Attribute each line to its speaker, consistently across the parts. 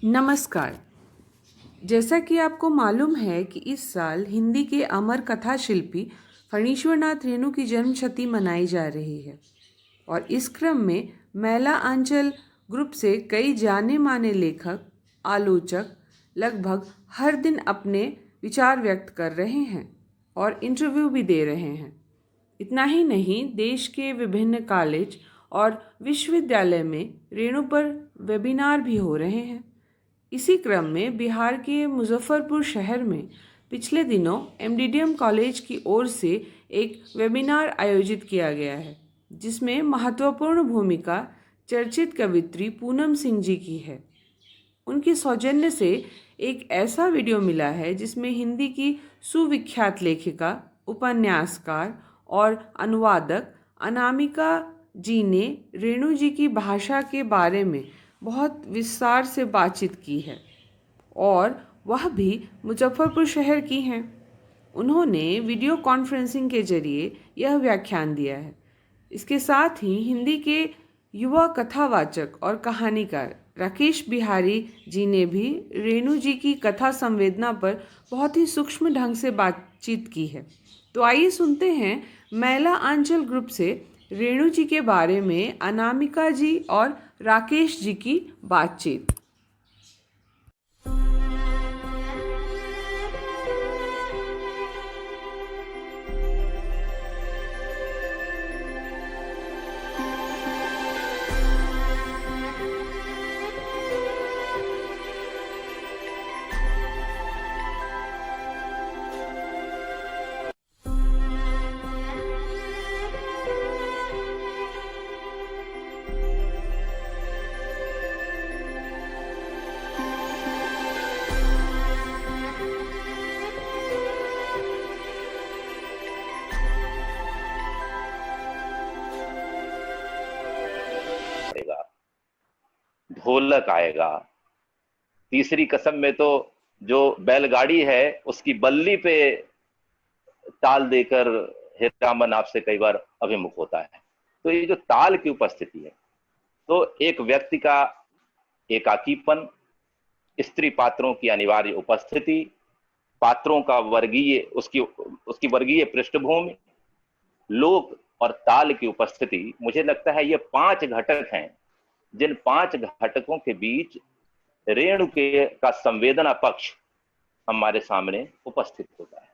Speaker 1: नमस्कार। जैसा कि आपको मालूम है कि इस साल हिंदी के अमर कथा शिल्पी फणीश्वरनाथ रेणु की जन्मशती मनाई जा रही है और इस क्रम में महिला आंचल ग्रुप से कई जाने माने लेखक, आलोचक लगभग हर दिन अपने विचार व्यक्त कर रहे हैं और इंटरव्यू भी दे रहे हैं। इतना ही नहीं, देश के विभिन्न कॉलेज और विश्वविद्यालय में रेणु पर वेबिनार भी हो रहे हैं। इसी क्रम में बिहार के मुजफ्फरपुर शहर में पिछले दिनों एमडीडीएम कॉलेज की ओर से एक वेबिनार आयोजित किया गया है, जिसमें महत्वपूर्ण भूमिका चर्चित कवित्री पूनम सिंह जी की है। उनकी सौजन्य से एक ऐसा वीडियो मिला है जिसमें हिंदी की सुविख्यात लेखिका, उपन्यासकार और अनुवादक अनामिका जी ने रेणु जी की भाषा के बारे में बहुत विस्तार से बातचीत की है और वह भी मुजफ्फरपुर शहर की हैं। उन्होंने वीडियो कॉन्फ्रेंसिंग के जरिए यह व्याख्यान दिया है। इसके साथ ही हिंदी के युवा कथावाचक और कहानीकार राकेश बिहारी जी ने भी रेणु जी की कथा संवेदना पर बहुत ही सूक्ष्म ढंग से बातचीत की है। तो आइए सुनते हैं महिला आंचल ग्रुप से रेणु जी के बारे में अनामिका जी और राकेश जी की बातचीत।
Speaker 2: आएगा, ढोलक आएगा। तीसरी कसम में तो जो बैलगाड़ी है उसकी बल्ली पे ताल देकर हीरामन आपसे कई बार अभिमुख होता है। तो ये जो ताल की उपस्थिति है, तो एक व्यक्ति का एकाकीपन, स्त्री पात्रों की अनिवार्य उपस्थिति, पात्रों का वर्गीय उसकी वर्गीय पृष्ठभूमि, लोक और ताल की उपस्थिति, मुझे लगता है ये 5 घटक हैं जिन 5 घटकों के बीच रेणु के का संवेदना पक्ष हमारे सामने उपस्थित होता है।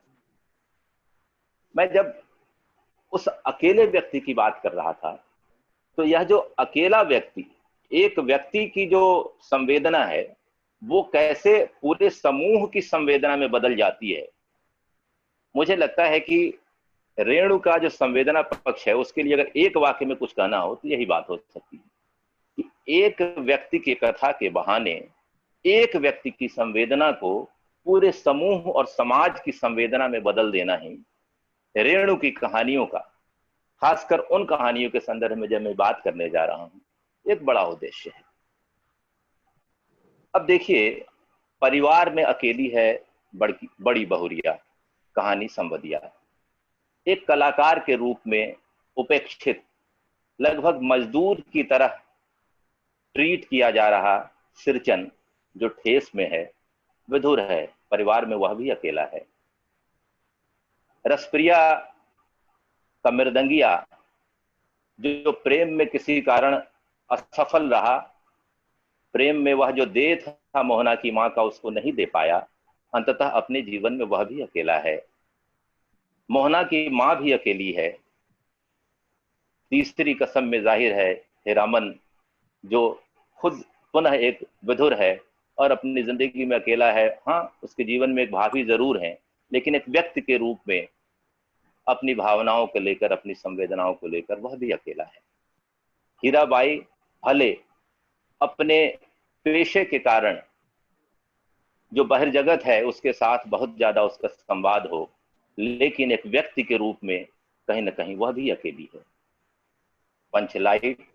Speaker 2: मैं जब उस अकेले व्यक्ति की बात कर रहा था, तो यह जो अकेला व्यक्ति, एक व्यक्ति की जो संवेदना है, वो कैसे पूरे समूह की संवेदना में बदल जाती है। मुझे लगता है कि रेणु का जो संवेदना पक्ष है, उसके लिए अगर एक वाक्य में कुछ कहना हो तो यही बात हो सकती है कि एक व्यक्ति की कथा के बहाने एक व्यक्ति की संवेदना को पूरे समूह और समाज की संवेदना में बदल देना ही रेणु की कहानियों का, खासकर उन कहानियों के संदर्भ में जब मैं बात करने जा रहा हूं, एक बड़ा उद्देश्य है। अब देखिए, परिवार में अकेली है बड़ी बहुरिया, कहानी संवदिया। एक कलाकार के रूप में उपेक्षित, लगभग मजदूर की तरह ट्रीट किया जा रहा सिरचन जो ठेस में है, विधुर है, परिवार में वह भी अकेला है। रसप्रिया का मृदंगिया जो प्रेम में किसी कारण असफल रहा, प्रेम में वह जो दे था मोहना की मां का, उसको नहीं दे पाया, अंततः अपने जीवन में वह भी अकेला है। मोहना की मां भी अकेली है। तीसरी कसम में जाहिर है हीरामन जो खुद पुनः एक विधुर है और अपनी जिंदगी में अकेला है। हाँ, उसके जीवन में एक भाभी जरूर है, लेकिन एक व्यक्ति के रूप में अपनी भावनाओं को लेकर, अपनी संवेदनाओं को लेकर वह भी अकेला है। हीराबाई भले अपने पेशे के कारण जो बहिर्जगत है उसके साथ बहुत ज्यादा उसका संवाद हो, लेकिन एक व्यक्ति के रूप में कहीं ना कहीं वह भी अकेली है। पंचलाइट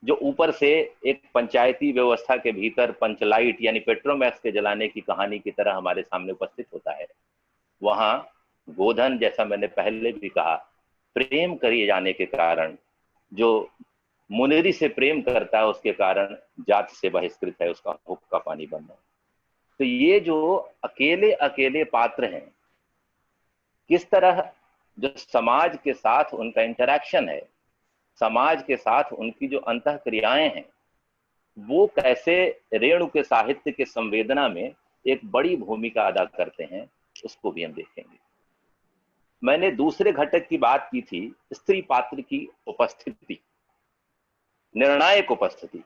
Speaker 2: जो ऊपर से एक पंचायती व्यवस्था के भीतर पंचलाइट यानी पेट्रोमैक्स के जलाने की कहानी की तरह हमारे सामने उपस्थित होता है, वहां गोधन, जैसा मैंने पहले भी कहा, प्रेम किए जाने के कारण जो मुनेरी से प्रेम करता है, उसके कारण जात से बहिष्कृत है, उसका हुक्का पानी बंद है। तो ये जो अकेले अकेले पात्र हैं, किस तरह जो समाज के साथ उनका इंटरैक्शन है, समाज के साथ उनकी जो अंतः क्रियाएं हैं, वो कैसे रेणु के साहित्य के संवेदना में एक बड़ी भूमिका अदा करते हैं, उसको भी हम देखेंगे। मैंने दूसरे घटक की बात की थी, स्त्री पात्र की उपस्थिति, निर्णायक उपस्थिति।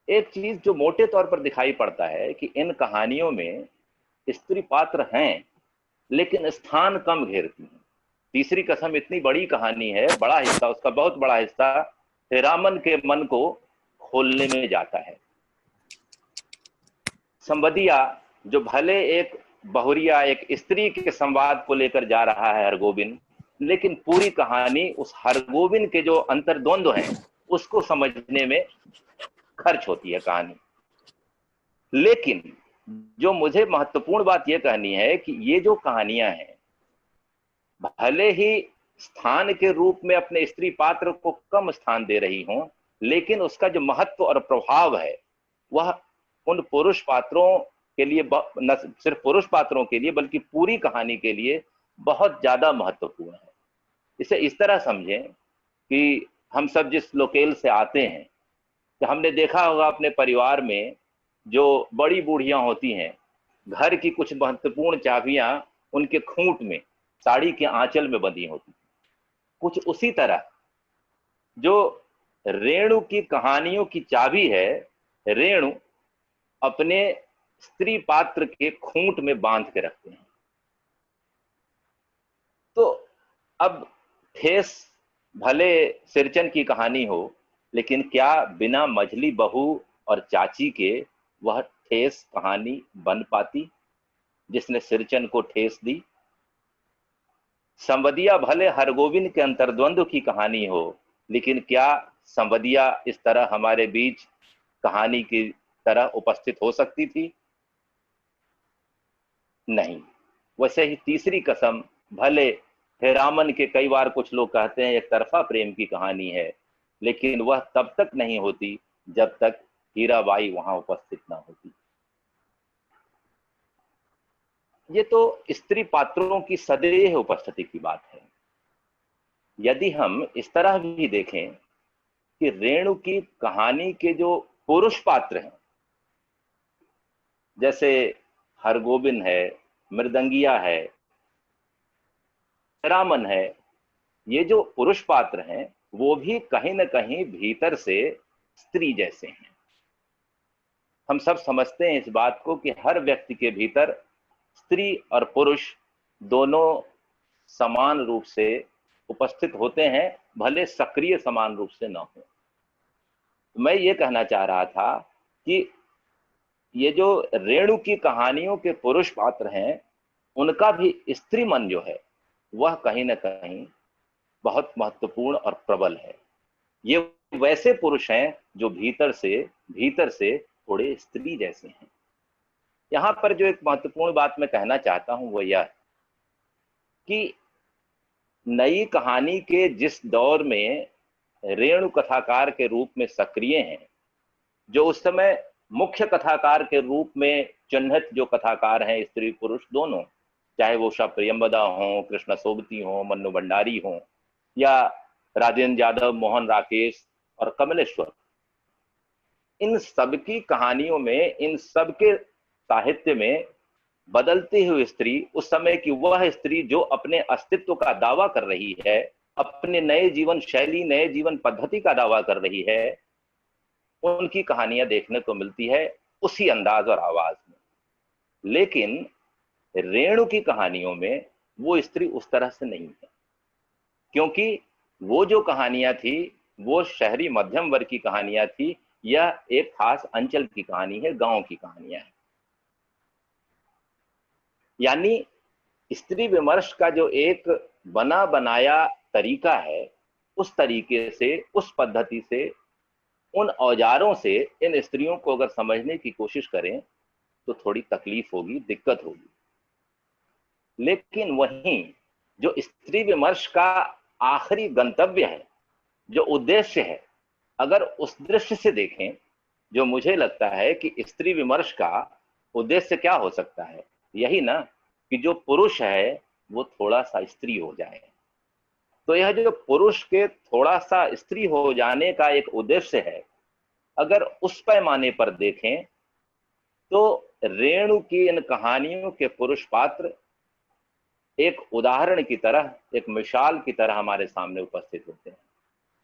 Speaker 2: एक चीज जो मोटे तौर पर दिखाई पड़ता है कि इन कहानियों में स्त्री पात्र हैं, लेकिन स्थान कम घेरती हैं। तीसरी कसम इतनी बड़ी कहानी है, बड़ा हिस्सा, उसका बहुत बड़ा हिस्सा हीरामन के मन को खोलने में जाता है। संबदिया जो भले एक बहुरिया, एक स्त्री के संवाद को लेकर जा रहा है हरगोविंद, लेकिन पूरी कहानी उस हरगोविंद के जो अंतर्द्वंद्व हैं उसको समझने में खर्च होती है कहानी। लेकिन जो मुझे महत्वपूर्ण बात यह कहनी है कि ये जो कहानियां हैं, भले ही स्थान के रूप में अपने स्त्री पात्र को कम स्थान दे रही हों, लेकिन उसका जो महत्व और प्रभाव है वह उन पुरुष पात्रों के लिए, न सिर्फ पुरुष पात्रों के लिए बल्कि पूरी कहानी के लिए बहुत ज्यादा महत्वपूर्ण है। इसे इस तरह समझें कि हम सब जिस लोकेल से आते हैं, तो हमने देखा होगा अपने परिवार में जो बड़ी बूढ़ियां होती हैं, घर की कुछ महत्वपूर्ण चाबियां उनके खूंट में, साड़ी के आंचल में बंधी होती। कुछ उसी तरह जो रेणु की कहानियों की चाबी है, रेणु अपने स्त्री पात्र के खूंट में बांध के रखते हैं। तो अब ठेस भले सिरचन की कहानी हो, लेकिन क्या बिना मझली बहू और चाची के वह ठेस कहानी बन पाती जिसने सिरचन को ठेस दी? संवदिया भले हरगोविंद के अंतर्द्वंद्व की कहानी हो, लेकिन क्या संवदिया इस तरह हमारे बीच कहानी की तरह उपस्थित हो सकती थी? नहीं। वैसे ही तीसरी कसम भले हीरामन के, कई बार कुछ लोग कहते हैं एक तरफा प्रेम की कहानी है, लेकिन वह तब तक नहीं होती जब तक हीराबाई वहां उपस्थित ना होती। ये तो स्त्री पात्रों की सदैव उपस्थिति की बात है। यदि हम इस तरह भी देखें कि रेणु की कहानी के जो पुरुष पात्र हैं, जैसे हरगोविंद है, मृदंगिया है, रामन है, ये जो पुरुष पात्र हैं वो भी कहीं ना कहीं भीतर से स्त्री जैसे हैं। हम सब समझते हैं इस बात को कि हर व्यक्ति के भीतर स्त्री और पुरुष दोनों समान रूप से उपस्थित होते हैं, भले सक्रिय समान रूप से न हो। मैं ये कहना चाह रहा था कि ये जो रेणु की कहानियों के पुरुष पात्र हैं, उनका भी स्त्री मन जो है वह कहीं ना कहीं बहुत महत्वपूर्ण और प्रबल है। ये वैसे पुरुष हैं जो भीतर से थोड़े स्त्री जैसे हैं। यहां पर जो एक महत्वपूर्ण बात मैं कहना चाहता हूं वो यह कि नई कहानी के जिस दौर में रेणु कथाकार के रूप में सक्रिय हैं, जो उस समय मुख्य कथाकार के रूप में चिन्हित जो कथाकार हैं, स्त्री पुरुष दोनों, चाहे वो उषा प्रियंवदा हो, कृष्णा सोबती हो, मन्नू भंडारी हो, या राजेंद्र यादव, मोहन राकेश और कमलेश्वर, इन सबकी कहानियों में, इन सबके साहित्य में बदलती हुई स्त्री, उस समय की वह स्त्री जो अपने अस्तित्व का दावा कर रही है, अपने नए जीवन शैली, नए जीवन पद्धति का दावा कर रही है, उनकी कहानियां देखने को मिलती है उसी अंदाज और आवाज में। लेकिन रेणु की कहानियों में वो स्त्री उस तरह से नहीं है, क्योंकि वो जो कहानियां थी वो शहरी मध्यम वर्ग की कहानियां थी, यह एक खास अंचल की कहानी है, गांव की कहानियां हैं। यानी स्त्री विमर्श का जो एक बना बनाया तरीका है, उस तरीके से, उस पद्धति से, उन औजारों से इन स्त्रियों को अगर समझने की कोशिश करें तो थोड़ी तकलीफ होगी, दिक्कत होगी। लेकिन वहीं जो स्त्री विमर्श का आखिरी गंतव्य है, जो उद्देश्य है, अगर उस दृष्टि से देखें, जो मुझे लगता है कि स्त्री विमर्श का उद्देश्य क्या हो सकता है, यही ना कि जो पुरुष है वो थोड़ा सा स्त्री हो जाए। तो यह जो पुरुष के थोड़ा सा स्त्री हो जाने का एक उद्देश्य है, अगर उस पैमाने पर देखें तो रेणु की इन कहानियों के पुरुष पात्र एक उदाहरण की तरह, एक मिसाल की तरह हमारे सामने उपस्थित होते हैं।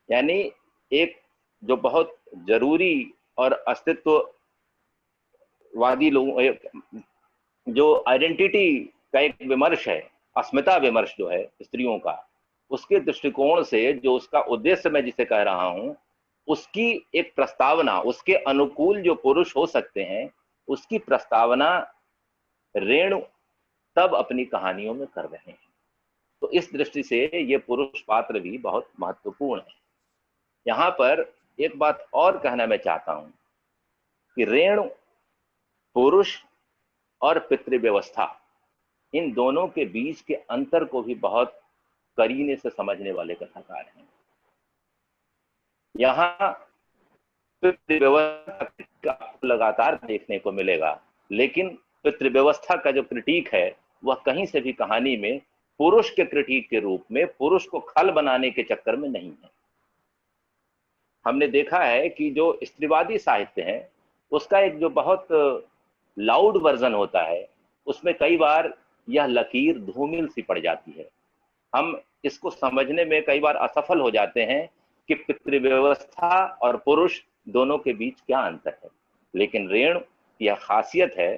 Speaker 2: यानी एक जो बहुत जरूरी और अस्तित्ववादी लोगों, जो आइडेंटिटी का एक विमर्श है, अस्मिता विमर्श जो है स्त्रियों का, उसके दृष्टिकोण से जो उसका उद्देश्य मैं जिसे कह रहा हूं, उसकी एक प्रस्तावना, उसके अनुकूल जो पुरुष हो सकते हैं, उसकी प्रस्तावना रेणु तब अपनी कहानियों में कर रहे हैं। तो इस दृष्टि से ये पुरुष पात्र भी बहुत महत्वपूर्ण है। यहां पर एक बात और कहना मैं चाहता हूं कि रेणु, पुरुष और पितृव्यवस्था, इन दोनों के बीच के अंतर को भी बहुत करीने से समझने वाले कथाकार हैं। यहां पितृव्यवस्था आपको लगातार देखने को मिलेगा, लेकिन पितृव्यवस्था का जो क्रिटिक है वह कहीं से भी कहानी में पुरुष के क्रिटिक के रूप में, पुरुष को खल बनाने के चक्कर में नहीं है। हमने देखा है कि जो स्त्रीवादी साहित्य है उसका एक जो बहुत लाउड वर्जन होता है, उसमें कई बार यह लकीर धूमिल सी पड़ जाती है। हम इसको समझने में कई बार असफल हो जाते हैं कि पितृव्यवस्था और पुरुष दोनों के बीच क्या अंतर है। लेकिन रेणु की यह खासियत है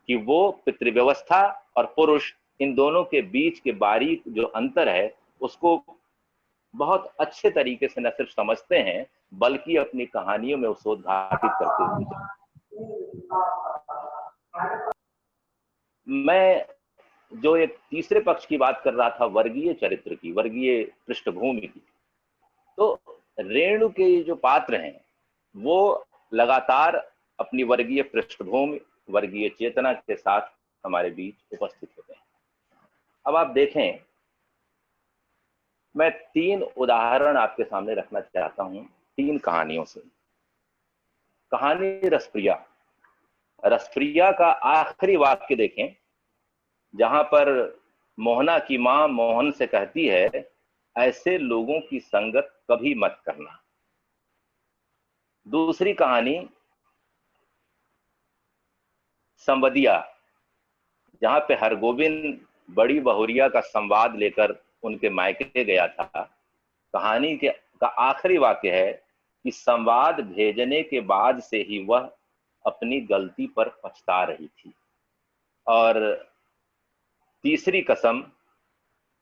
Speaker 2: कि वो पितृव्यवस्था और पुरुष, इन दोनों के बीच के बारीक जो अंतर है उसको बहुत अच्छे तरीके से न सिर्फ समझते हैं बल्कि अपनी कहानियों में उसे उद्घाटित करते हुए। मैं जो एक तीसरे पक्ष की बात कर रहा था, वर्गीय चरित्र की, वर्गीय पृष्ठभूमि की, तो रेणु के जो पात्र हैं वो लगातार अपनी वर्गीय पृष्ठभूमि, वर्गीय चेतना के साथ हमारे बीच उपस्थित होते हैं। अब आप देखें, मैं 3 उदाहरण आपके सामने रखना चाहता हूं 3 कहानियों से। कहानी रसप्रिया। रसप्रिया का आखिरी वाक्य देखें, जहां पर मोहना की मां मोहन से कहती है, ऐसे लोगों की संगत कभी मत करना। दूसरी कहानी संवदिया, जहां पे हरगोविंद बड़ी बहुरिया का संवाद लेकर उनके मायके गया था। कहानी का आखिरी वाक्य है कि संवाद भेजने के बाद से ही वह अपनी गलती पर पछता रही थी। और तीसरी कसम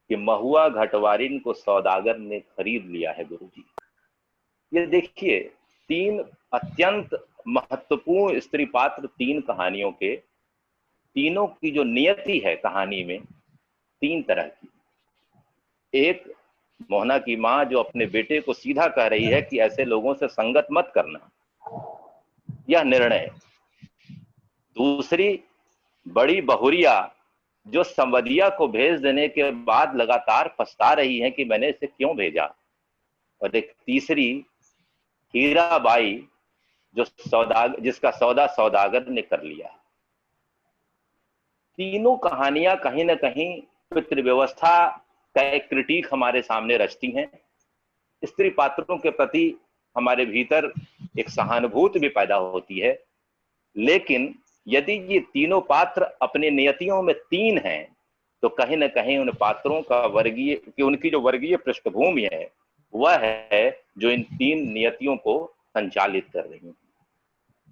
Speaker 2: कि महुआ घटवारिन को सौदागर ने खरीद लिया है गुरुजी। ये देखिए, 3 अत्यंत महत्वपूर्ण स्त्री पात्र, 3 कहानियों के, तीनों की जो नियति है कहानी में 3 तरह की। एक, मोहना की मां जो अपने बेटे को सीधा कह रही है कि ऐसे लोगों से संगत मत करना, यह निर्णय। दूसरी, बड़ी बहुरिया जो संवदिया को भेज देने के बाद लगातार पछता रही है कि मैंने इसे क्यों भेजा। और एक तीसरी, हीराबाई जो जिसका सौदा सौदागर ने कर लिया। तीनों कहानियां कहीं ना कहीं पितृव्यवस्था का एक क्रिटिक हमारे सामने रचती हैं। स्त्री पात्रों के प्रति हमारे भीतर एक सहानुभूति भी पैदा होती है। लेकिन यदि ये तीनों पात्र अपनी नियतियों में 3 हैं तो कहीं ना कहीं उन पात्रों का वर्गीय, कि उनकी जो वर्गीय पृष्ठभूमि है वह है जो इन 3 नियतियों को संचालित कर रही है।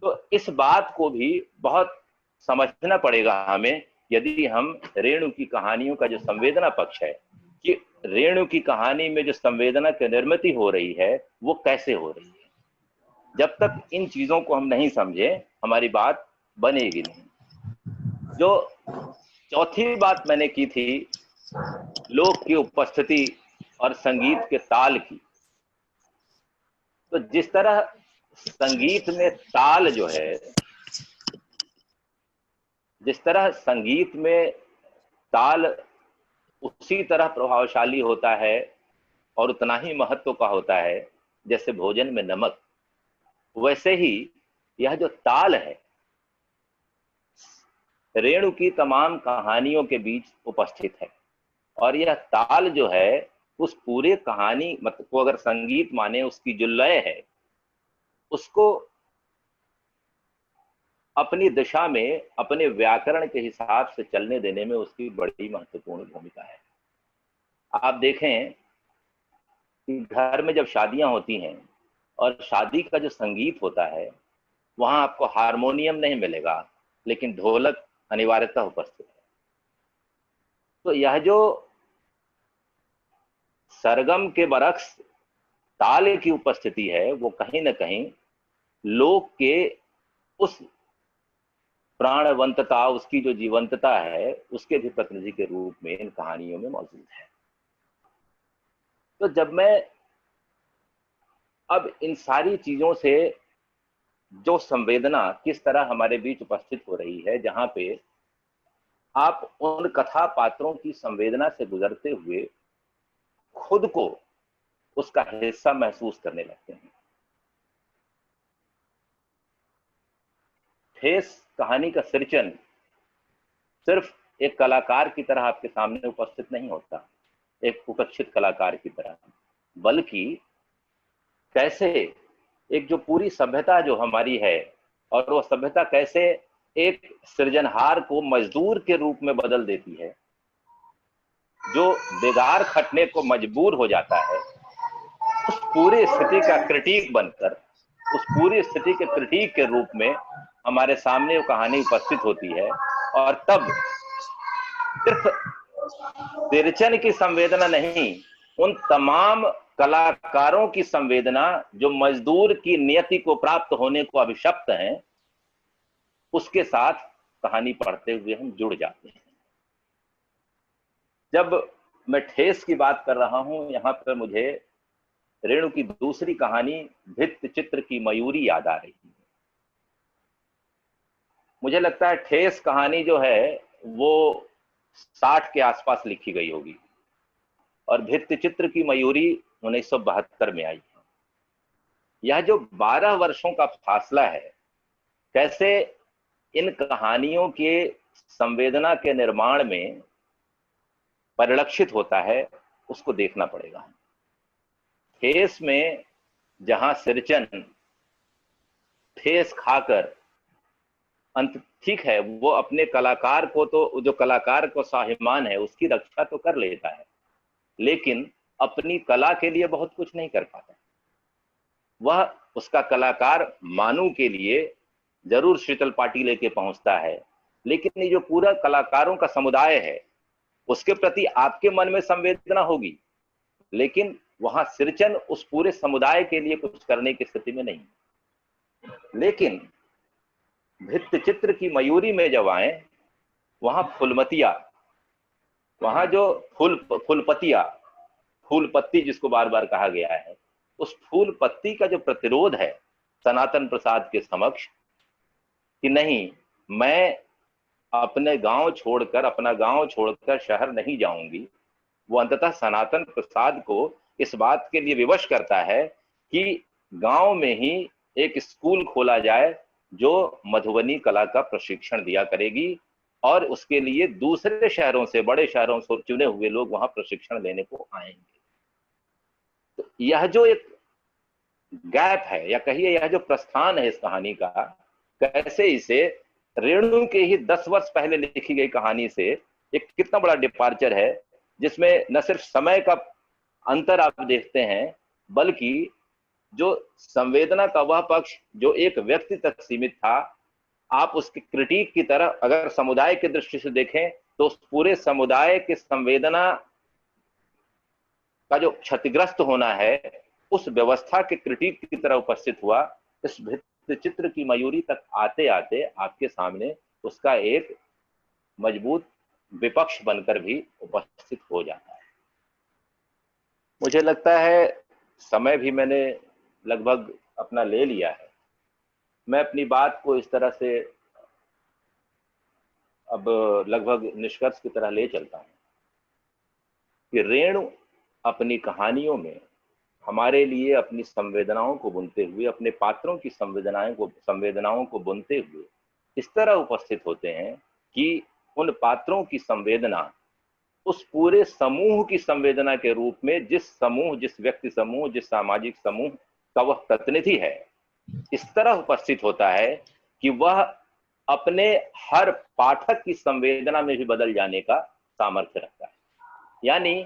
Speaker 2: तो इस बात को भी बहुत समझना पड़ेगा हमें, यदि हम रेणु की कहानियों का जो संवेदना पक्ष है, कि रेणु की कहानी में जो संवेदना की निर्मित हो रही है वो कैसे हो रही है। जब तक इन चीजों को हम नहीं समझे हमारी बात बनेगी नहीं। जो चौथी बात मैंने की थी लोक की उपस्थिति और संगीत के ताल की, तो जिस तरह संगीत में ताल जो है, जिस तरह संगीत में ताल उसी तरह प्रभावशाली होता है और उतना ही महत्व का होता है, जैसे भोजन में नमक, वैसे ही यह जो ताल है रेणु की तमाम कहानियों के बीच उपस्थित है। और यह ताल जो है उस पूरे कहानी मतलब को अगर संगीत माने, उसकी जो लय है उसको अपनी दिशा में अपने व्याकरण के हिसाब से चलने देने में उसकी बड़ी महत्वपूर्ण भूमिका है। आप देखें कि घर में जब शादियां होती हैं और शादी का जो संगीत होता है वहां आपको हारमोनियम नहीं मिलेगा, लेकिन ढोलक अनिवार्यतः उपस्थित है। तो यह जो सरगम के बरक्स ताल की उपस्थिति है वो कहीं ना कहीं लोक के उस प्राणवंतता, उसकी जो जीवंतता है उसके भी प्रतिनिधि के रूप में इन कहानियों में मौजूद है। तो जब मैं अब इन सारी चीजों से जो संवेदना किस तरह हमारे बीच उपस्थित हो रही है, जहां पे आप उन कथा पात्रों की संवेदना से गुजरते हुए खुद को उसका हिस्सा महसूस करने लगते हैं। ठेस कहानी का सृजन सिर्फ एक कलाकार की तरह आपके सामने उपस्थित नहीं होता, एक उपेक्षित कलाकार की तरह, बल्कि कैसे एक जो पूरी सभ्यता जो हमारी है और वो सभ्यता कैसे एक सृजनहार को मजदूर के रूप में बदल देती है, जो बेगार खटने को मजबूर हो जाता है, उस पूरी स्थिति का क्रिटिक बनकर, उस पूरी स्थिति के क्रिटिक के रूप में हमारे सामने वो कहानी उपस्थित होती है। और तब सिर्फ तिरचन की संवेदना नहीं, उन तमाम कलाकारों की संवेदना जो मजदूर की नियति को प्राप्त होने को अभिशप्त हैं, उसके साथ कहानी पढ़ते हुए हम जुड़ जाते हैं। जब मैं ठेस की बात कर रहा हूं, यहां पर मुझे रेणु की दूसरी कहानी भित्त चित्र की मयूरी याद आ रही है। मुझे लगता है ठेस कहानी जो है वो 60 के आसपास लिखी गई होगी और भित्त चित्र की मयूरी 1972 में आई है। यह जो 12 वर्षों का फासला है, कैसे इन कहानियों के संवेदना के निर्माण में परिलक्षित होता है, उसको देखना पड़ेगा। ठेस में जहां सिरचन ठेस खाकर अंत, ठीक है वो अपने कलाकार को, तो जो कलाकार को स्वाभिमान है उसकी रक्षा तो कर लेता है, लेकिन अपनी कला के लिए बहुत कुछ नहीं कर पाता। वह उसका कलाकार मानू के लिए जरूर शीतल पार्टी लेके पहुंचता है, लेकिन ये जो पूरा कलाकारों का समुदाय है उसके प्रति आपके मन में संवेदना होगी, लेकिन वहां सिरचन उस पूरे समुदाय के लिए कुछ करने की स्थिति में नहीं। लेकिन भित्त चित्र की मयूरी में जब आए, वहां फुलमतिया, वहां जो फूलपत्तिया, फूल पत्ती जिसको बार बार कहा गया है, उस फूल पत्ती का जो प्रतिरोध है सनातन प्रसाद के समक्ष कि नहीं, मैं अपने गांव छोड़कर, अपना गांव छोड़कर शहर नहीं जाऊंगी, वो अंततः सनातन प्रसाद को इस बात के लिए विवश करता है कि गांव में ही एक स्कूल खोला जाए जो मधुबनी कला का प्रशिक्षण दिया करेगी, और उसके लिए दूसरे शहरों से, बड़े शहरों से चुने हुए लोग वहां प्रशिक्षण लेने को आएंगे। तो यह जो एक गैप है, या कहिए यह जो प्रस्थान है इस कहानी का, कैसे इसे रेणु के ही 10 वर्ष पहले लिखी गई कहानी से एक कितना बड़ा डिपार्चर है, जिसमें न सिर्फ समय का अंतर आप देखते हैं, बल्कि जो संवेदना का वह पक्ष जो एक व्यक्ति तक सीमित था, आप उसके क्रिटिक की तरह अगर समुदाय की दृष्टि से देखें तो उस पूरे समुदाय की संवेदना का जो क्षतिग्रस्त होना है, उस व्यवस्था के क्रिटिक की तरह उपस्थित हुआ। इस भित्त चित्र की मयूरी तक आते आते आपके सामने उसका एक मजबूत विपक्ष बनकर भी उपस्थित हो जाता है। मुझे लगता है समय भी मैंने लगभग अपना ले लिया है। मैं अपनी बात को इस तरह से अब लगभग निष्कर्ष की तरह ले चलता हूं कि रेणु अपनी कहानियों में हमारे लिए अपनी संवेदनाओं को बुनते हुए, अपने पात्रों की संवेदनाओं को बुनते हुए इस तरह उपस्थित होते हैं कि उन पात्रों की संवेदना उस पूरे समूह की संवेदना के रूप में, जिस व्यक्ति समूह, जिस सामाजिक समूह का वह प्रतिनिधि है, इस तरह उपस्थित होता है कि वह अपने हर पाठक की संवेदना में भी बदल जाने का सामर्थ्य रखता है। यानी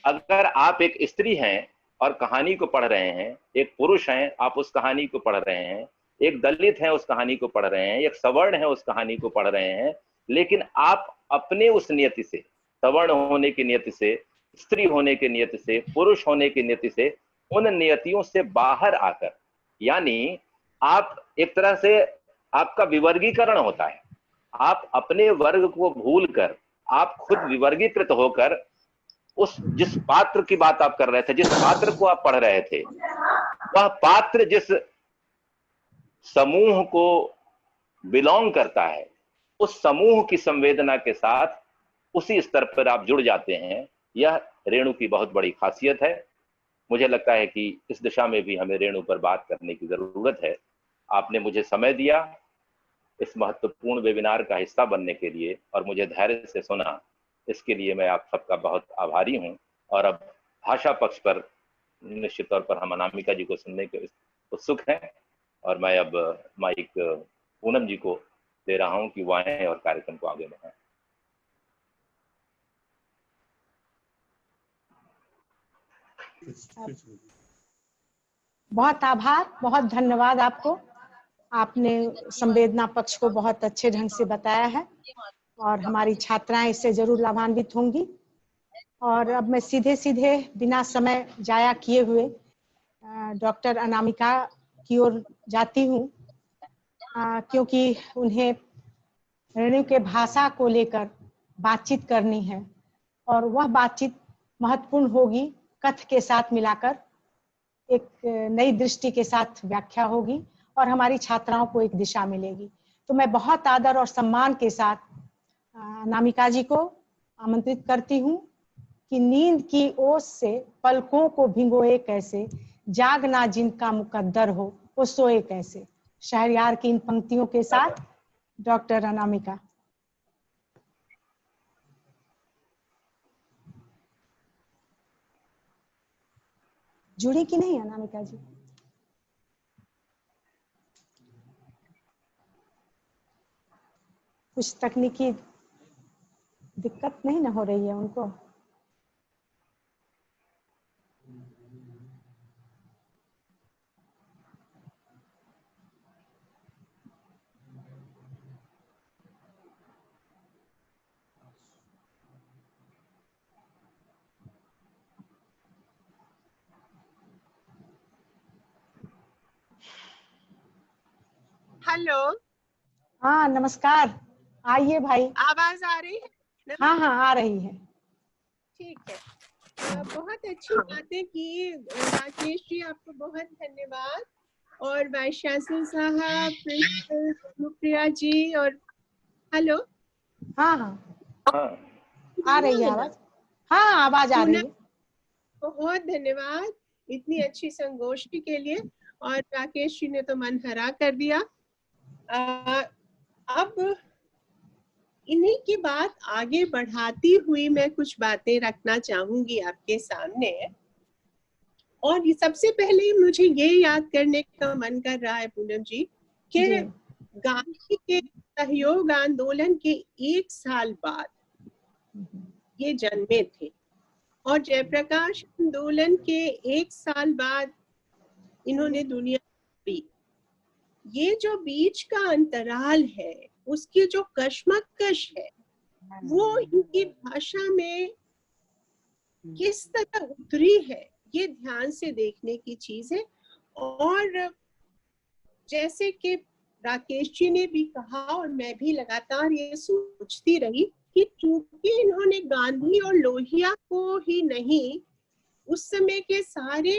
Speaker 2: अगर आप एक स्त्री हैं और कहानी को पढ़ रहे हैं, एक पुरुष हैं, आप उस कहानी को पढ़ रहे हैं, एक दलित है उस कहानी को पढ़ रहे हैं, एक सवर्ण है उस कहानी को पढ़ रहे हैं, लेकिन आप अपने उस नियति से, सवर्ण होने की नियति से, स्त्री होने की नियति से, पुरुष होने की नियति से, उन नियतियों से बाहर आकर, यानी आप एक तरह से, आपका विवर्गीकरण होता है, आप अपने वर्ग को भूलकर आप खुद विवर्गीकृत होकर उस जिस पात्र की बात आप कर रहे थे, जिस पात्र को आप पढ़ रहे थे, वह पात्र जिस समूह को बिलोंग करता है, उस समूह की संवेदना के साथ उसी स्तर पर आप जुड़ जाते हैं। यह रेणु की बहुत बड़ी खासियत है। मुझे लगता है कि इस दिशा में भी हमें रेणु पर बात करने की जरूरत है। आपने मुझे समय दिया इस महत्वपूर्ण वेबिनार का हिस्सा बनने के लिए और मुझे धैर्य से सुना, इसके लिए मैं आप सबका बहुत आभारी हूं। और अब भाषा पक्ष पर निश्चित तौर पर हम अनामिका जी को सुनने के उत्सुक हैं और मैं अब माइक पूनम जी को दे रहा हूं कि वो आए और कार्यक्रम को आगे बढ़ाएं।
Speaker 3: बहुत आभार, बहुत धन्यवाद आपको। आपने संवेदना पक्ष को बहुत अच्छे ढंग से बताया है और हमारी छात्राएं इससे जरूर लाभान्वित होंगी। और अब मैं सीधे सीधे बिना समय जाया किए हुए डॉक्टर अनामिका की ओर जाती हूँ, क्योंकि उन्हें रेणु के भाषा को लेकर बातचीत करनी है और वह बातचीत महत्वपूर्ण होगी, कथ के साथ मिलाकर एक नई दृष्टि के साथ व्याख्या होगी और हमारी छात्राओं को एक दिशा मिलेगी। तो मैं बहुत आदर और सम्मान के साथ अनामिका जी को आमंत्रित करती हूँ कि नींद की ओस से पलकों को भिगोए कैसे, जागना जिनका मुकद्दर हो वो सोए कैसे। शहरयार की इन पंक्तियों के साथ डॉक्टर अनामिका। जुड़ी कि नहीं अनामिका जी? कुछ तकनीकी दिक्कत नहीं ना हो रही है उनको?
Speaker 4: हेलो।
Speaker 3: हाँ नमस्कार, आइए भाई।
Speaker 4: आवाज आ रही है?
Speaker 3: हाँ हाँ आ रही है।
Speaker 4: ठीक है। बहुत अच्छी बातें की राकेश जी, आपको बहुत धन्यवाद। और वाइस चांसलर साहब, प्रिंसिपल सुप्रिया जी और हेलो।
Speaker 3: हाँ हाँ आ रही है आवाज। हाँ आवाज आ रही है।
Speaker 4: बहुत धन्यवाद इतनी अच्छी संगोष्ठी के लिए। और राकेश जी ने तो मन हरा कर दिया। अब इन्हीं की बात आगे बढ़ाती हुई मैं कुछ बातें रखना चाहूंगी आपके सामने। और ये सबसे पहले मुझे ये याद करने का मन कर रहा है पूनम जी कि गांधी के सहयोग आंदोलन के 1 साल बाद ये जन्मे थे और जयप्रकाश आंदोलन के 1 साल बाद इन्होंने दुनिया दी। ये जो बीच का अंतराल है, उसकी जो कश्मकश है, वो इनकी भाषा में किस तरह उतरी है, ये ध्यान से देखने की चीज है। और जैसे कि राकेश जी ने भी कहा और मैं भी लगातार ये सोचती रही कि चूंकि इन्होंने गांधी और लोहिया को ही नहीं, उस समय के सारे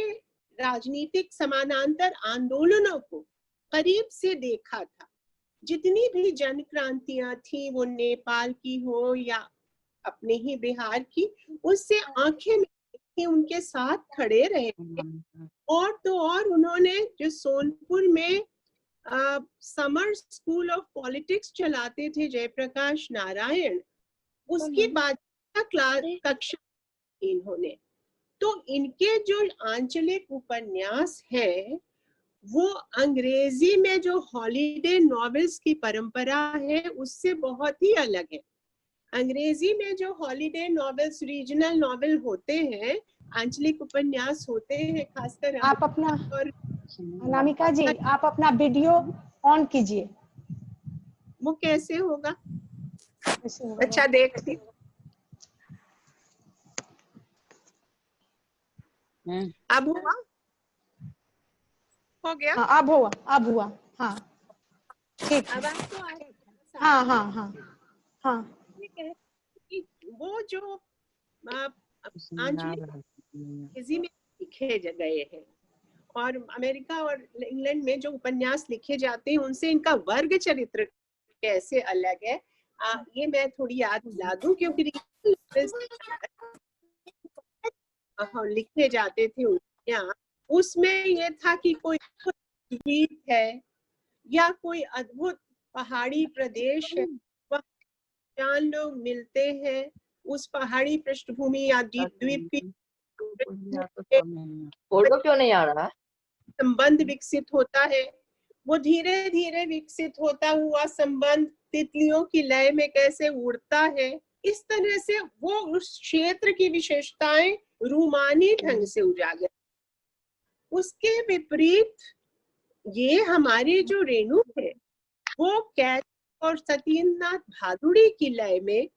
Speaker 4: राजनीतिक समानांतर आंदोलनों को करीब से देखा था। जितनी भी जन क्रांतियां थी, वो नेपाल की हो या अपने ही बिहार की, उससे आंखें में ही उनके साथ खड़े रहे और तो और उन्होंने जो सोनपुर में समर स्कूल ऑफ पॉलिटिक्स चलाते थे जयप्रकाश नारायण, उसकी बाद क्लास कक्षा इन्होंने। तो इनके जो आंचलिक उपन्यास है वो अंग्रेजी में जो हॉलीडे नॉवेल्स की परंपरा है उससे बहुत ही अलग है। अंग्रेजी में जो हॉलीडे नॉवेल्स रीजनल नॉवेल होते हैं, आंचलिक उपन्यास होते हैं, खासकर
Speaker 3: आप अपना
Speaker 4: और
Speaker 3: अनामिका जी आप अपना वीडियो ऑन कीजिए।
Speaker 4: वो कैसे होगा?
Speaker 3: कैसे होगा?
Speaker 4: अच्छा देखती अब हुआ? हो गया?
Speaker 3: हाँ अब हुआ हाँ ठीक है।
Speaker 4: आवाज तो आ रही है।
Speaker 3: हाँ हाँ हाँ हाँ
Speaker 4: ये कहते कि वो जो आंचलिक अंग्रेजी में लिखे गए हैं और अमेरिका और इंग्लैंड में जो उपन्यास लिखे जाते हैं उनसे इनका वर्ग चरित्र कैसे अलग है, ये मैं थोड़ी याद दिला दूं, क्योंकि लिखे जाते थे यहाँ, उसमें ये था कि कोई द्वीप है या कोई अद्भुत पहाड़ी प्रदेश है, वहाँ चार लोग मिलते हैं, उस पहाड़ी पृष्ठभूमि या द्वीप की
Speaker 5: फोटो क्यों नहीं आ रहा?
Speaker 4: संबंध विकसित होता है। वो धीरे धीरे विकसित होता हुआ संबंध तितलियों की लय में कैसे उड़ता है, इस तरह से वो उस क्षेत्र की विशेषताएं रूमानी ढंग से उजागर। उसके विपरीत ये हमारे जो रेणु है वो कैच और सत्येंद्रनाथ भादुड़ी की लय में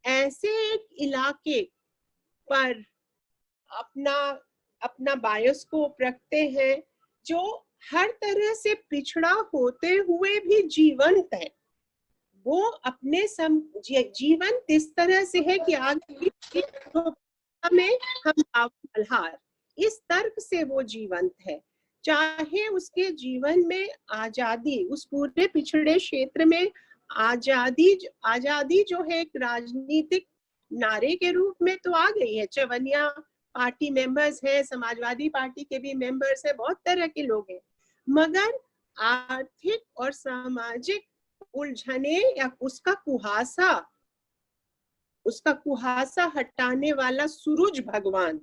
Speaker 4: ऐसे एक इलाके पर अपना बायोस्कोप रखते हैं जो हर तरह से पिछड़ा होते हुए भी जीवंत है। वो अपने जीवंत इस तरह से है कि आगे में हम मल्हार, इस तर्क से वो जीवंत है। चाहे उसके जीवन में आजादी, उस पूरे पिछड़े क्षेत्र में आजादी जो है एक राजनीतिक नारे के रूप में तो आ गई है। चवनिया पार्टी मेंबर्स है, समाजवादी पार्टी के भी मेंबर्स है, बहुत तरह के लोग हैं, मगर आर्थिक और सामाजिक उलझने या उसका कुहासा हटाने वाला सूरज भगवान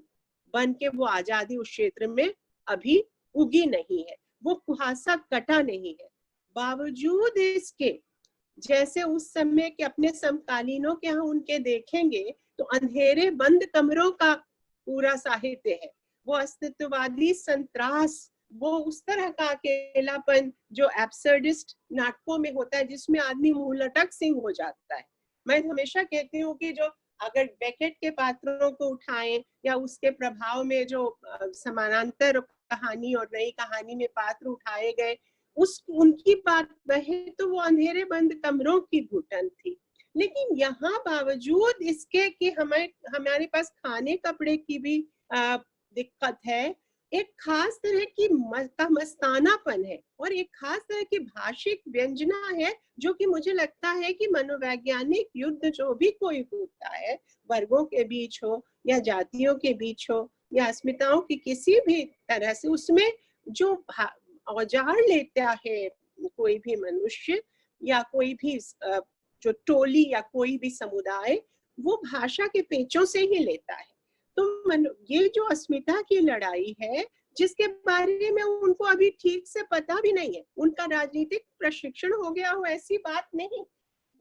Speaker 4: बन के वो आजादी उस क्षेत्र में अभी उगी नहीं है, वो कुहासा कटा नहीं है। बावजूद इसके, जैसे उस समय के अपने समकालीनों के यहाँ उनके देखेंगे तो अंधेरे बंद कमरों का पूरा साहित्य है, वो अस्तित्ववादी संत्रास, वो उस तरह का अकेलापन जो एब्सर्डिस्ट नाटकों में होता है जिसमें आदमी मुंह लटक सिंह हो जाता है। मैं हमेशा कहती हूँ कि जो अगर बेकेट के पात्रों को उठाएं या उसके प्रभाव में जो समानांतर कहानी और नई कहानी में पात्र उठाए गए, उनकी बात वहे तो वो अंधेरे बंद कमरों की घुटन थी। लेकिन यहाँ बावजूद इसके कि हमारे पास खाने कपड़े की भी दिक्कत है, एक खास तरह की मस्तानापन है और एक खास तरह की भाषिक व्यंजना है, जो कि मुझे लगता है कि मनोवैज्ञानिक युद्ध जो भी कोई होता है, वर्गों के बीच हो या जातियों के बीच हो या अस्मिताओं की किसी भी तरह से, उसमें जो औजार लेता है कोई भी मनुष्य या कोई भी जो टोली या कोई भी समुदाय, वो भाषा के पेचों से ही लेता है। तो ये जो अस्मिता की लड़ाई है, जिसके बारे में उनको अभी ठीक से पता भी नहीं है, उनका राजनीतिक प्रशिक्षण हो गया हो ऐसी बात नहीं।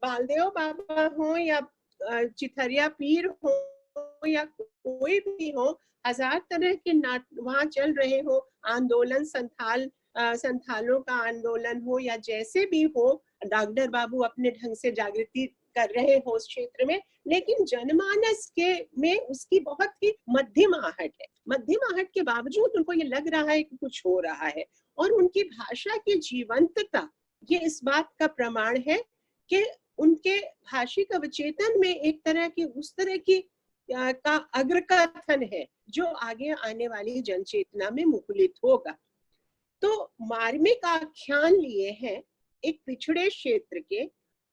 Speaker 4: बालदेव बाबा हो या चिथरिया पीर हो या कोई भी हो, हजार तरह के वहाँ चल रहे हो आंदोलन, संथालों का आंदोलन हो या जैसे भी हो, डॉक्टर बाबू अपने ढंग से जागृति कर रहे हो उस क्षेत्र में, लेकिन जनमानस के में उसकी बहुत ही मध्यम आहट है। मध्यम आहट के बावजूद उनको ये लग रहा है कि कुछ हो रहा है, और उनकी भाषा की जीवंतता ये इस बात का प्रमाण है कि उनके भाषिक अवचेतन में एक तरह की उस तरह की का अग्रकथन है जो आगे आने वाली जनचेतना में मुकुलित होगा। तो मार्मिक आख्यान लिए हैं एक पिछड़े क्षेत्र के,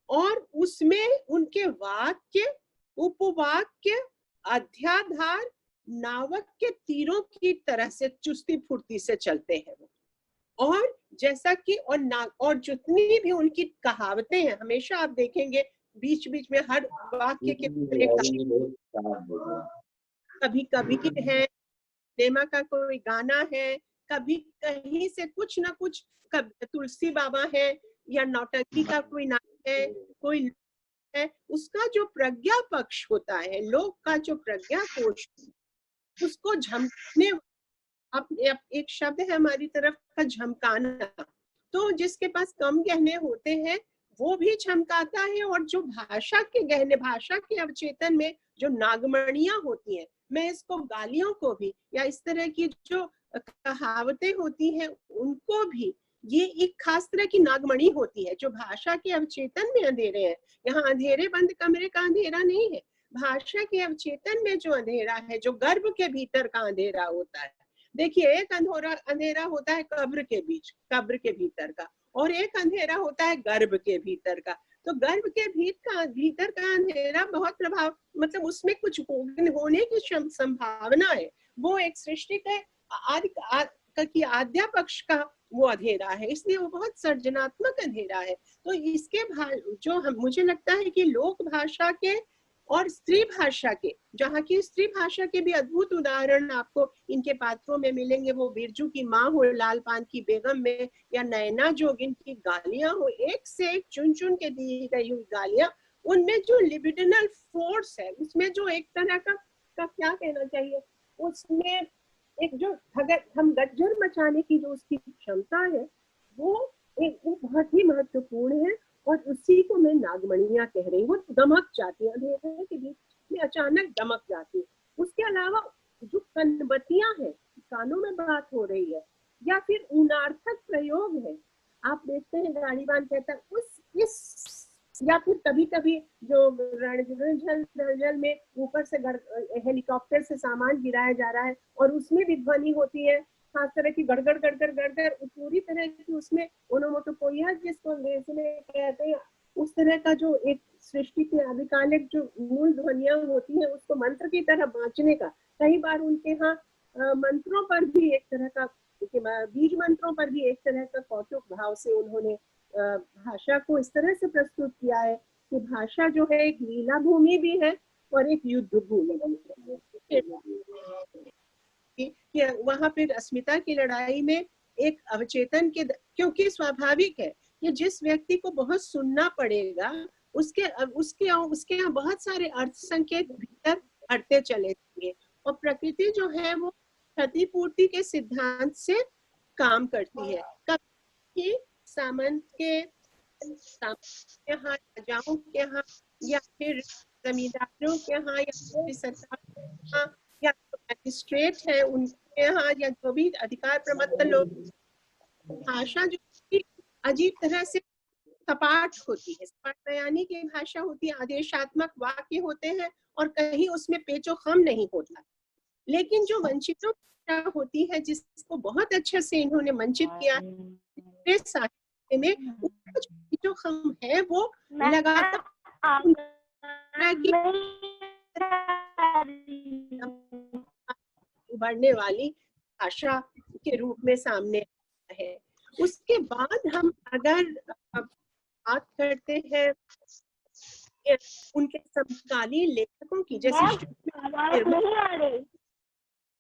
Speaker 4: और उसमें उनके वाक्य, उपवाक्य, अध्याधार नावक के तीरों की तरह से चुस्ती फुर्ती से चलते हैं वो। और जैसा कि और जितनी भी उनकी कहावतें हैं, हमेशा आप देखेंगे बीच बीच में हर वाक्य के कभी कभी है, नेमा का कोई गाना है, कभी कहीं से कुछ ना कुछ, तुलसी बाबा है या नौटंकी का कोई नाम है, कोई है, उसका जो प्रज्ञा पक्ष होता है, लोक का जो प्रज्ञा कोश, उसको झमकने, अब एक शब्द है हमारी तरफ का झमकाना, तो जिसके पास कम गहने होते हैं वो भी झमकाता है। और जो भाषा के गहने, भाषा के अवचेतन में जो नागमणियां होती हैं, मैं इसको गालियों को भी या इस तरह की जो कहावतें होती हैं उनको भी, ये एक खास तरह की नागमणि होती है जो भाषा के अवचेतन में अंधेरे हैं। यहाँ अंधेरे बंद कमरे का अंधेरा नहीं है, भाषा के अवचेतन में जो अंधेरा है, जो गर्भ के भीतर का अंधेरा होता है। देखिए, एक अंधेरा होता है कब्र के बीच, कब्र के भीतर का, और एक अंधेरा होता है गर्भ के भीतर का। तो गर्भ के भीतर का अंधेरा बहुत प्रभाव, मतलब उसमें कुछ होने की संभावना है, वो एक सृष्टि के आद्या पक्ष का वो अंधेरा है, इसलिए वो बहुत सर्जनात्मक अंधेरा है। तो इसके मुझे लगता है कि लोक भाषा के और स्त्री भाषा के, जहाँ की स्त्री भाषा के भी अद्भुत उदाहरण आपको इनके पात्रों में मिलेंगे। वो बिरजू की माँ हो लाल पान की बेगम में, या नैना जोगिन की गालियां हो, एक से एक चुन चुन के दी गई हुई गालियां, उनमें जो लिबिडिनल फोर्स है, उसमें जो एक तरह का क्या कहना चाहिए, उसमें एक जो हम गज्जर मचाने की जो उसकी क्षमता है, वो बहुत ही महत्वपूर्ण है। और उसी को मैं नागमणियां कह रही हूँ, दमक जाती है अंधेरे के बीच में, अचानक दमक जाती है। उसके अलावा जो कनबतियां हैं, कानों में बात हो रही है, या फिर उनार्थक प्रयोग है, आप देखते हैं गाड़ीवान कहता है या फिर कभी कभी जो रणजल में ऊपर से हेलीकॉप्टर से सामान गिराया जा रहा है और उसमें भी ध्वनि होती है, खास तरह की गड़गड़ गड़गड़ गड़गड़, पूरी तरह की उसमें ओनोमोटोपोइया जिसको अंग्रेजी में कहते हैं, उस तरह का जो एक सृष्टि की आदिकालिक जो मूल ध्वनियां होती हैं, उसको मंत्र की तरह बांचने का, कई बार उनके यहाँ मंत्रों पर भी एक तरह का, बीज मंत्रों पर भी एक तरह का कौतुक भाव से उन्होंने भाषा को इस तरह से प्रस्तुत किया है कि भाषा जो है एक लीला भूमि भी है और एक युद्ध भूमि भी है। वहां पर अस्मिता की लड़ाई में एक अवचेतन के, क्योंकि स्वाभाविक है कि जिस व्यक्ति को बहुत सुनना पड़ेगा, उसके यहाँ बहुत सारे अर्थ संकेत भीतर बढ़ते चले जाएंगे। और प्रकृति जो है वो क्षतिपूर्ति के सिद्धांत से काम करती है। कभी सामंत के यहाँ, राजाओं के यहाँ, या फिर जमींदारों के यहाँ, या सरकार के यहाँ, या मैजिस्ट्रेट है उनके यहाँ, या जो भी अधिकार प्रमत्त लोग, भाषा जो अजीब तरह से सपाट होती है, सपाट बयानी की भाषा होती है, आदेशात्मक वाक्य होते हैं और कहीं उसमें पेचो खम नहीं होता। लेकिन जो वंचितों की होती है, जिसको बहुत अच्छे से इन्होंने वंचित किया है साहित्य में, जो खम है वो लगातार उभरने वाली भाषा के रूप में सामने है। उसके बाद हम अगर बात करते हैं उनके समकालीन लेखकों की, जैसे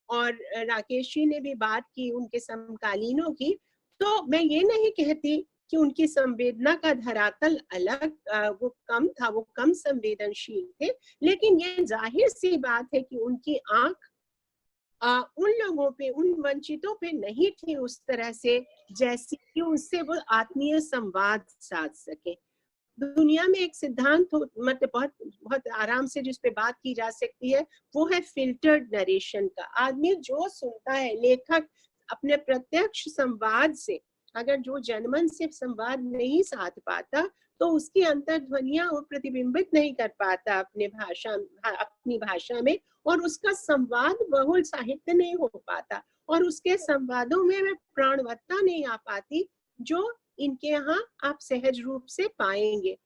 Speaker 4: और राकेश जी ने भी बात की उनके समकालीनों की, तो मैं ये नहीं कहती कि उनकी संवेदना का धरातल अलग, वो कम था, वो कम संवेदनशील थे, लेकिन ये जाहिर सी बात है कि उनकी आंख उन लोगों पे, उन वंचितों पे नहीं थी उस तरह से जैसी कि उससे वो आत्मीय संवाद साध सके। दुनिया में एक सिद्धांत मतलब बहुत आराम से जिस पे बात की जा सकती है, वो है फिल्टर्ड नरेशन का। आदमी जो सुनता है, लेखक अपने प्रत्यक्ष संवाद से, अगर जो जनमन से संवाद नहीं साध पाता, तो उसकी अंतर्ध्वनियां वो प्रतिबिंबित नहीं कर पाता अपनी भाषा में, और उसका संवाद बहुल साहित्य नहीं हो पाता, और उसके संवादों में प्राणवत्ता नहीं आ पाती जो इनके यहाँ आप सहज रूप से पाएंगे।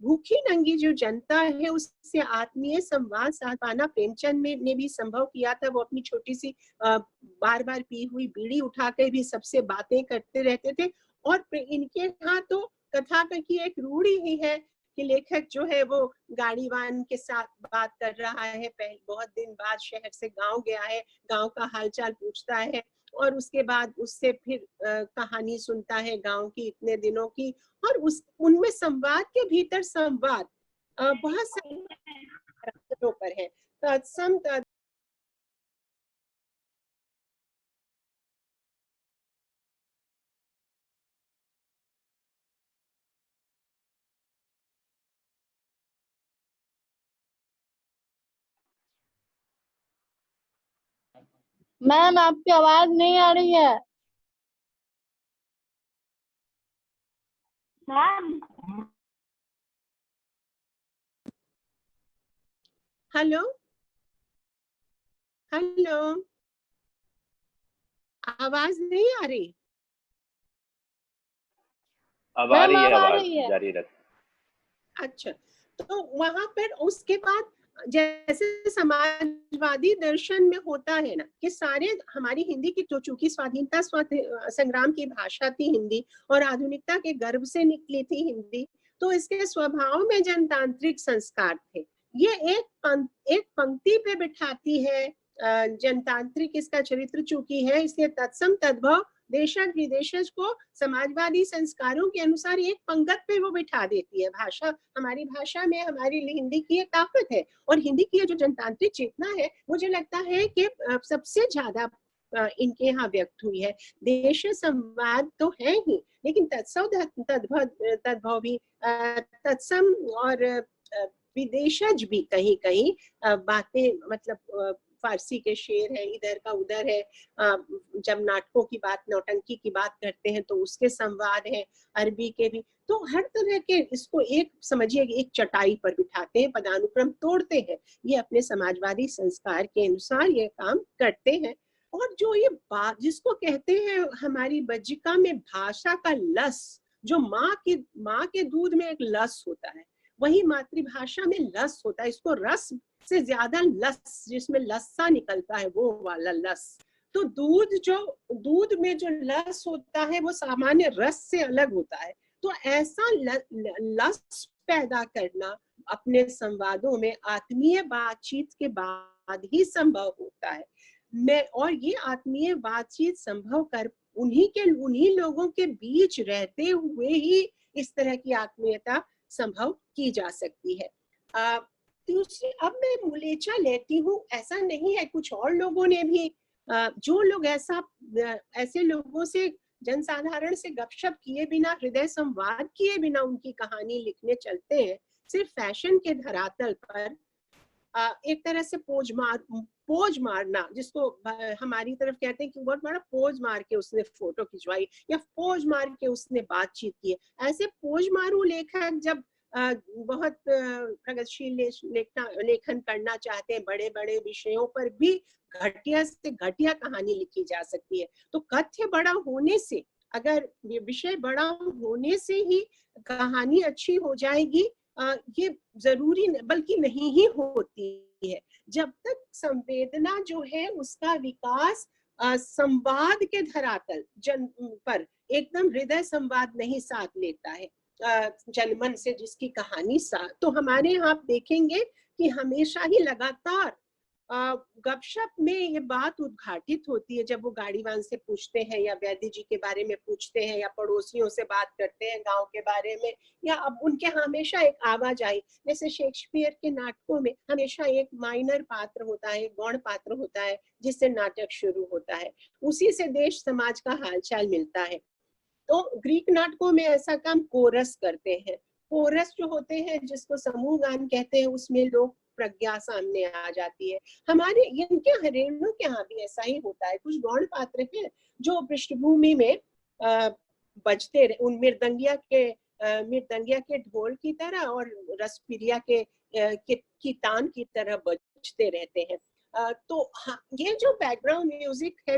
Speaker 4: भूखी नंगी जो जनता है उससे आत्मीय संवाद साध पाना प्रेमचंद ने भी संभव किया था। वो अपनी छोटी सी बार बार पी हुई बीड़ी उठाकर भी सबसे बातें करते रहते थे। और इनके यहाँ तो कथा की एक रूढ़ी ही है कि लेखक जो है वो गाड़ीवान के साथ बात कर रहा है, पहले बहुत दिन बाद शहर से गांव गया है, गांव का हालचाल पूछता है और उसके बाद उससे फिर कहानी सुनता है गांव की इतने दिनों की, और उनमें संवाद के भीतर संवाद बहुत सारे पर है। तत्सम
Speaker 5: मैम आपकी आवाज नहीं आ रही है। मैम
Speaker 4: हेलो हेलो, आवाज नहीं आ रही?
Speaker 2: अब आ रही है
Speaker 5: मैम आ
Speaker 2: आवाज,
Speaker 5: रही है।
Speaker 2: जारी रख।
Speaker 4: अच्छा, तो वहां पर उसके बाद जैसे समाजवादी दर्शन में होता है ना कि सारे हमारी हिंदी की तो चूंकि स्वाधीनता संग्राम की भाषा थी हिंदी और आधुनिकता के गर्भ से निकली थी हिंदी, तो इसके स्वभाव में जनतांत्रिक संस्कार थे। ये एक पंक्ति पे बिठाती है जनतांत्रिक इसका चरित्र चूंकि है, इसलिए तत्सम तद्भव देशज विदेशज को समाजवादी संस्कारों के अनुसार एक पंगत पे वो बिठा देती है। भाषा, हमारी भाषा में हमारी हिंदी की एक ताकत है और हिंदी की जो जनतांत्रिक चेतना है मुझे लगता है कि सबसे ज्यादा इनके यहाँ व्यक्त हुई है। देश संवाद तो है ही, लेकिन तत्सव तद्भव भी, तत्सम और विदेशज भी कहीं कहीं बातें, मतलब फारसी के शेर है, इधर का उधर है, जब नाटकों की बात, नौटंकी की बात करते हैं तो उसके संवाद है, अरबी के भी। तो हर तरह के इसको एक समझिए एक चटाई पर बिठाते हैं, पदानुक्रम तोड़ते हैं, ये अपने समाजवादी संस्कार के अनुसार ये काम करते हैं। और जो ये बात जिसको कहते हैं हमारी बज्जिका में भाषा का लस, जो माँ के दूध में एक लस होता है, वही मातृभाषा में लस होता है। इसको रस से ज्यादा लस, जिसमें लस्सा निकलता है, वो वाला लस। तो दूध में जो लस होता है वो सामान्य रस से अलग होता है। तो ऐसा लस पैदा करना अपने संवादों में आत्मीय बातचीत के बाद ही संभव होता है। और ये आत्मीय बातचीत संभव कर उन्हीं लोगों के बीच रहते हुए ही इस तरह की आत्मीयता संभव की जा सकती है। दूसरी, अब मैं मुलेचा लेती हूँ, ऐसा नहीं है, कुछ और लोगों ने भी, जो लोग ऐसे लोगों से, जनसाधारण से गपशप किए बिना, हृदय संवाद किए बिना उनकी कहानी लिखने चलते हैं, सिर्फ फैशन के धरातल पर एक तरह से पोज मारना, जिसको हमारी तरफ कहते हैं कि बहुत बड़ा पोज मार के उसने फोटो खिंचवाई या पोज मार के उसने बातचीत की। ऐसे पोज मारू लेखक जब बहुत प्रगतिशील लेखन करना चाहते हैं, बड़े बड़े विषयों पर भी घटिया से घटिया कहानी लिखी जा सकती है। तो कथ्य बड़ा होने से, अगर विषय बड़ा होने से ही कहानी अच्छी हो जाएगी, ये जरूरी बल्कि नहीं ही होती है। जब तक संवेदना जो है उसका विकास संवाद के धरातल पर एकदम हृदय संवाद नहीं साथ लेता है, जनमन से जिसकी कहानी साथ, तो हमारे यहाँ आप देखेंगे कि हमेशा ही लगातार गपशप में ये बात उद्घाटित होती है। जब वो गाड़ीवान से पूछते हैं या वैद्य जी के बारे में पूछते हैं या पड़ोसियों से बात करते हैं गांव के बारे में, या अब उनके हमेशा एक आवाजाही, जैसे शेक्सपियर के नाटकों में हमेशा एक माइनर पात्र होता है, गौण पात्र होता है जिससे नाटक शुरू होता है, उसी से देश समाज का हालचाल मिलता है। तो ग्रीक नाटकों में ऐसा काम कोरस करते हैं। कोरस जो होते हैं, जिसको समूह गान कहते हैं, उसमें लोग प्रज्ञा सामने आ जाती है। हमारे इनके हरेणों के यहाँ भी ऐसा ही होता है। कुछ गौण पात्र हैं जो पृष्ठभूमि में बजते रहे, उन मृदंगिया के ढोल की तरह और रसप्रिया की तान की तरह बजते रहते हैं। तो हाँ, ये जो बैकग्राउंड म्यूजिक है,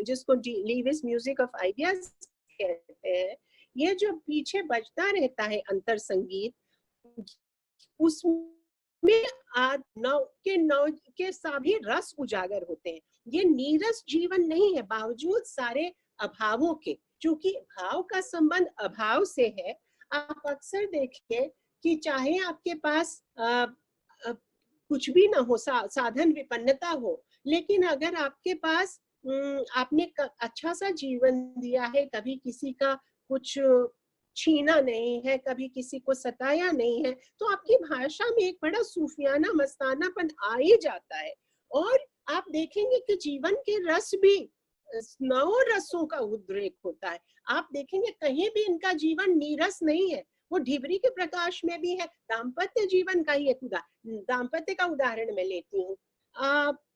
Speaker 4: जिसको लीविस म्यूजिक ऑफ आइडियाज कहते हैं, ये जो पीछे बजता रहता है अंतर संगीत, उसमें नौ के सभी रस उजागर होते हैं। ये नीरस जीवन नहीं है, बावजूद सारे अभावों के, क्योंकि भाव का संबंध अभाव से है। आप अक्सर देखिए कि चाहे आपके पास कुछ भी ना हो, साधन विपन्नता हो, लेकिन अगर आपके पास आपने अच्छा सा जीवन दिया है, कभी किसी का कुछ छीना नहीं है, कभी किसी को सताया नहीं है, तो आपकी भाषा में एक बड़ा सूफियाना मस्तानापन आ ही जाता है। और आप देखेंगे कि जीवन के रस भी 9 रसों का उद्रेक होता है। आप देखेंगे कहीं भी इनका जीवन नीरस नहीं है। वो ढिबरी के प्रकाश में भी है। दाम्पत्य जीवन का ही एक दाम्पत्य का उदाहरण मैं लेती हूँ।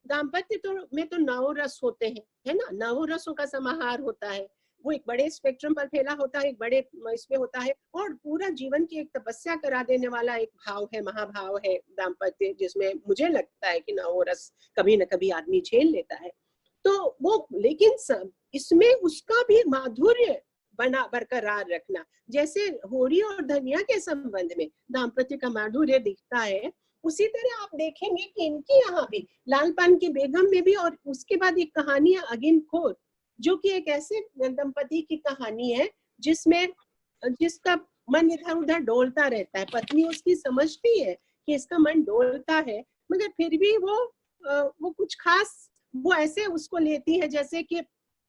Speaker 4: दाम्पत्य में तो 9 रस होते हैं, है ना, 9 रसों का समाहार होता है। वो एक बड़े स्पेक्ट्रम पर फैला होता है, एक बड़े इसमें होता है, और पूरा जीवन की एक तपस्या करा देने वाला एक भाव है, महाभाव है दाम्पत्य, जिसमें मुझे लगता है कि 9 रस कभी न कभी आदमी झेल लेता है। तो वो, लेकिन इसमें उसका भी माधुर्य बरकरार रखना, जैसे होरी और धनिया के संबंध में दाम्पत्य का माधुर्य दिखता है, उसी तरह आप देखेंगे कि इनके यहाँ भी लाल पान की बेगम में भी। और उसके बाद एक कहानी है अगिन खोर, जो कि एक ऐसे दंपति की कहानी है जिसका मन इधर उधर डोलता रहता है। पत्नी उसकी समझती है कि इसका मन डोलता है, मगर फिर भी वो कुछ खास वो ऐसे उसको लेती है जैसे कि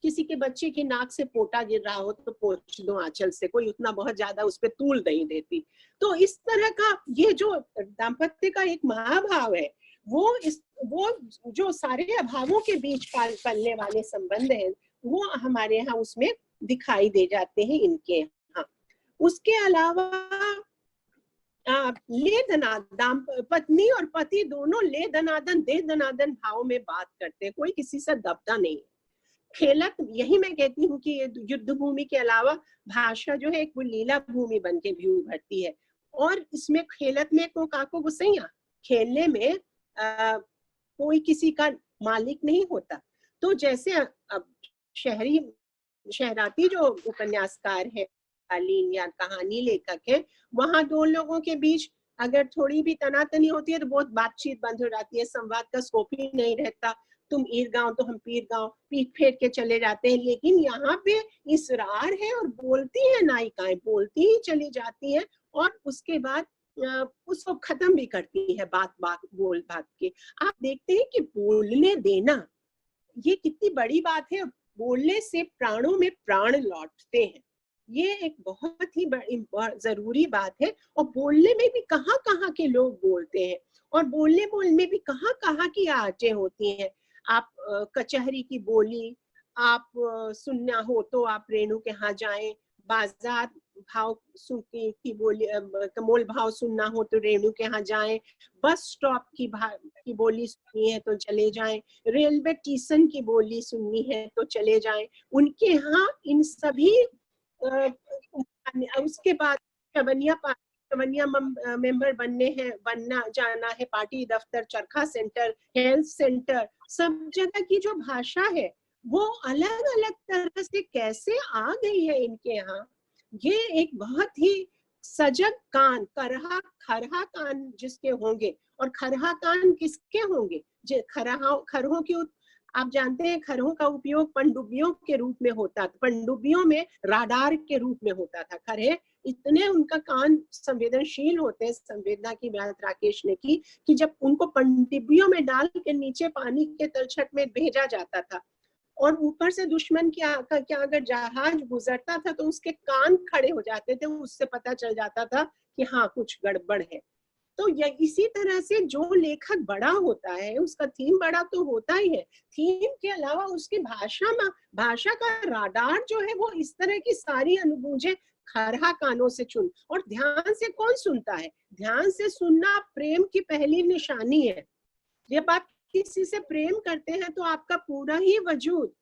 Speaker 4: किसी के बच्चे की नाक से पोटा गिर रहा हो तो पोंछ दो आंचल से, कोई उतना बहुत ज्यादा उस पर तूल नहीं देती। तो इस तरह का ये जो दाम्पत्य का एक महाभाव है, वो जो सारे अभावों के बीच पलने वाले संबंध हैं, वो हमारे यहाँ उसमें दिखाई दे जाते हैं इनके यहाँ। उसके अलावा ले धनादन, पत्नी और पति दोनों ले धनादन दे धनादन भाव में बात करते हैं, कोई किसी से दबता नहीं। खेलत, यही मैं कहती हूँ कि युद्ध भूमि के अलावा भाषा जो है एक लीला भूमि बन के भी उभरती है। और इसमें खेलत में को काको गुसैया, खेलने में कोई किसी का मालिक नहीं होता। तो जैसे अब शहराती जो उपन्यासकार है या कहानी लेखक है, वहां दो लोगों के बीच अगर थोड़ी भी तनातनी होती है तो बहुत बातचीत बंद हो जाती है, संवाद का स्कोप ही नहीं रहता। तुम ईर गांव तो हम पीर गांव, पीठ फेर के चले जाते हैं। लेकिन यहाँ पे इसरार है और बोलती है नायिकाएं, बोलती ही चली जाती है और उसके बाद उसको खत्म भी करती है बात बोल के। आप देखते हैं कि बोलने देना ये कितनी बड़ी बात है। बोलने से प्राणों में प्राण लौटते हैं, ये एक बहुत ही जरूरी बात है। और बोलने में भी कहाँ कहाँ के लोग बोलते हैं, और बोलने में भी कहाँ कहाँ की आर्टें होती हैं। आप कचहरी की बोली आप सुनना हो तो आप रेणु के यहाँ जाएं, बाजार भाव की बोली मोल भाव सुनना हो तो रेणु के यहाँ जाएं, बस स्टॉप की बोली सुननी है तो चले जाएं, रेलवे स्टेशन की बोली सुननी है तो चले जाएं उनके यहाँ। इन सभी उसके बाद चवनिया मेंबर बनना जाना है, पार्टी दफ्तर, चरखा सेंटर, हेल्थ सेंटर, सब जगह की जो भाषा है वो अलग अलग तरह से कैसे आ गई है इनके यहाँ। ये एक बहुत ही सजग कान, खरहा कान जिसके होंगे, और खरहा कान किसके होंगे? खरहों की आप जानते हैं खरहों का उपयोग पनडुब्बियों के रूप में होता था, पनडुब्बियों में राडार के रूप में होता था। खरहे इतने उनका कान संवेदनशील होते हैं, संवेदना की बात राकेश ने की कि जब उनको पनडुब्बियों में डाल के नीचे पानी के तलछट में भेजा जाता था और ऊपर से दुश्मन क्या अगर जहाज गुजरता था तो उसके कान खड़े हो जाते थे, उससे पता चल जाता था कि हाँ कुछ गड़बड़ है। तो इसी तरह से जो लेखक बड़ा होता है उसका थीम बड़ा तो होता ही है, थीम के अलावा उसकी भाषा का राडार जो है वो इस तरह की सारी अनुभूजें खरहा कानों से चुन। और ध्यान से कौन सुनता है? ध्यान से सुनना प्रेम की पहली निशानी है। जब आप किसी से प्रेम करते हैं तो आपका पूरा ही वजूद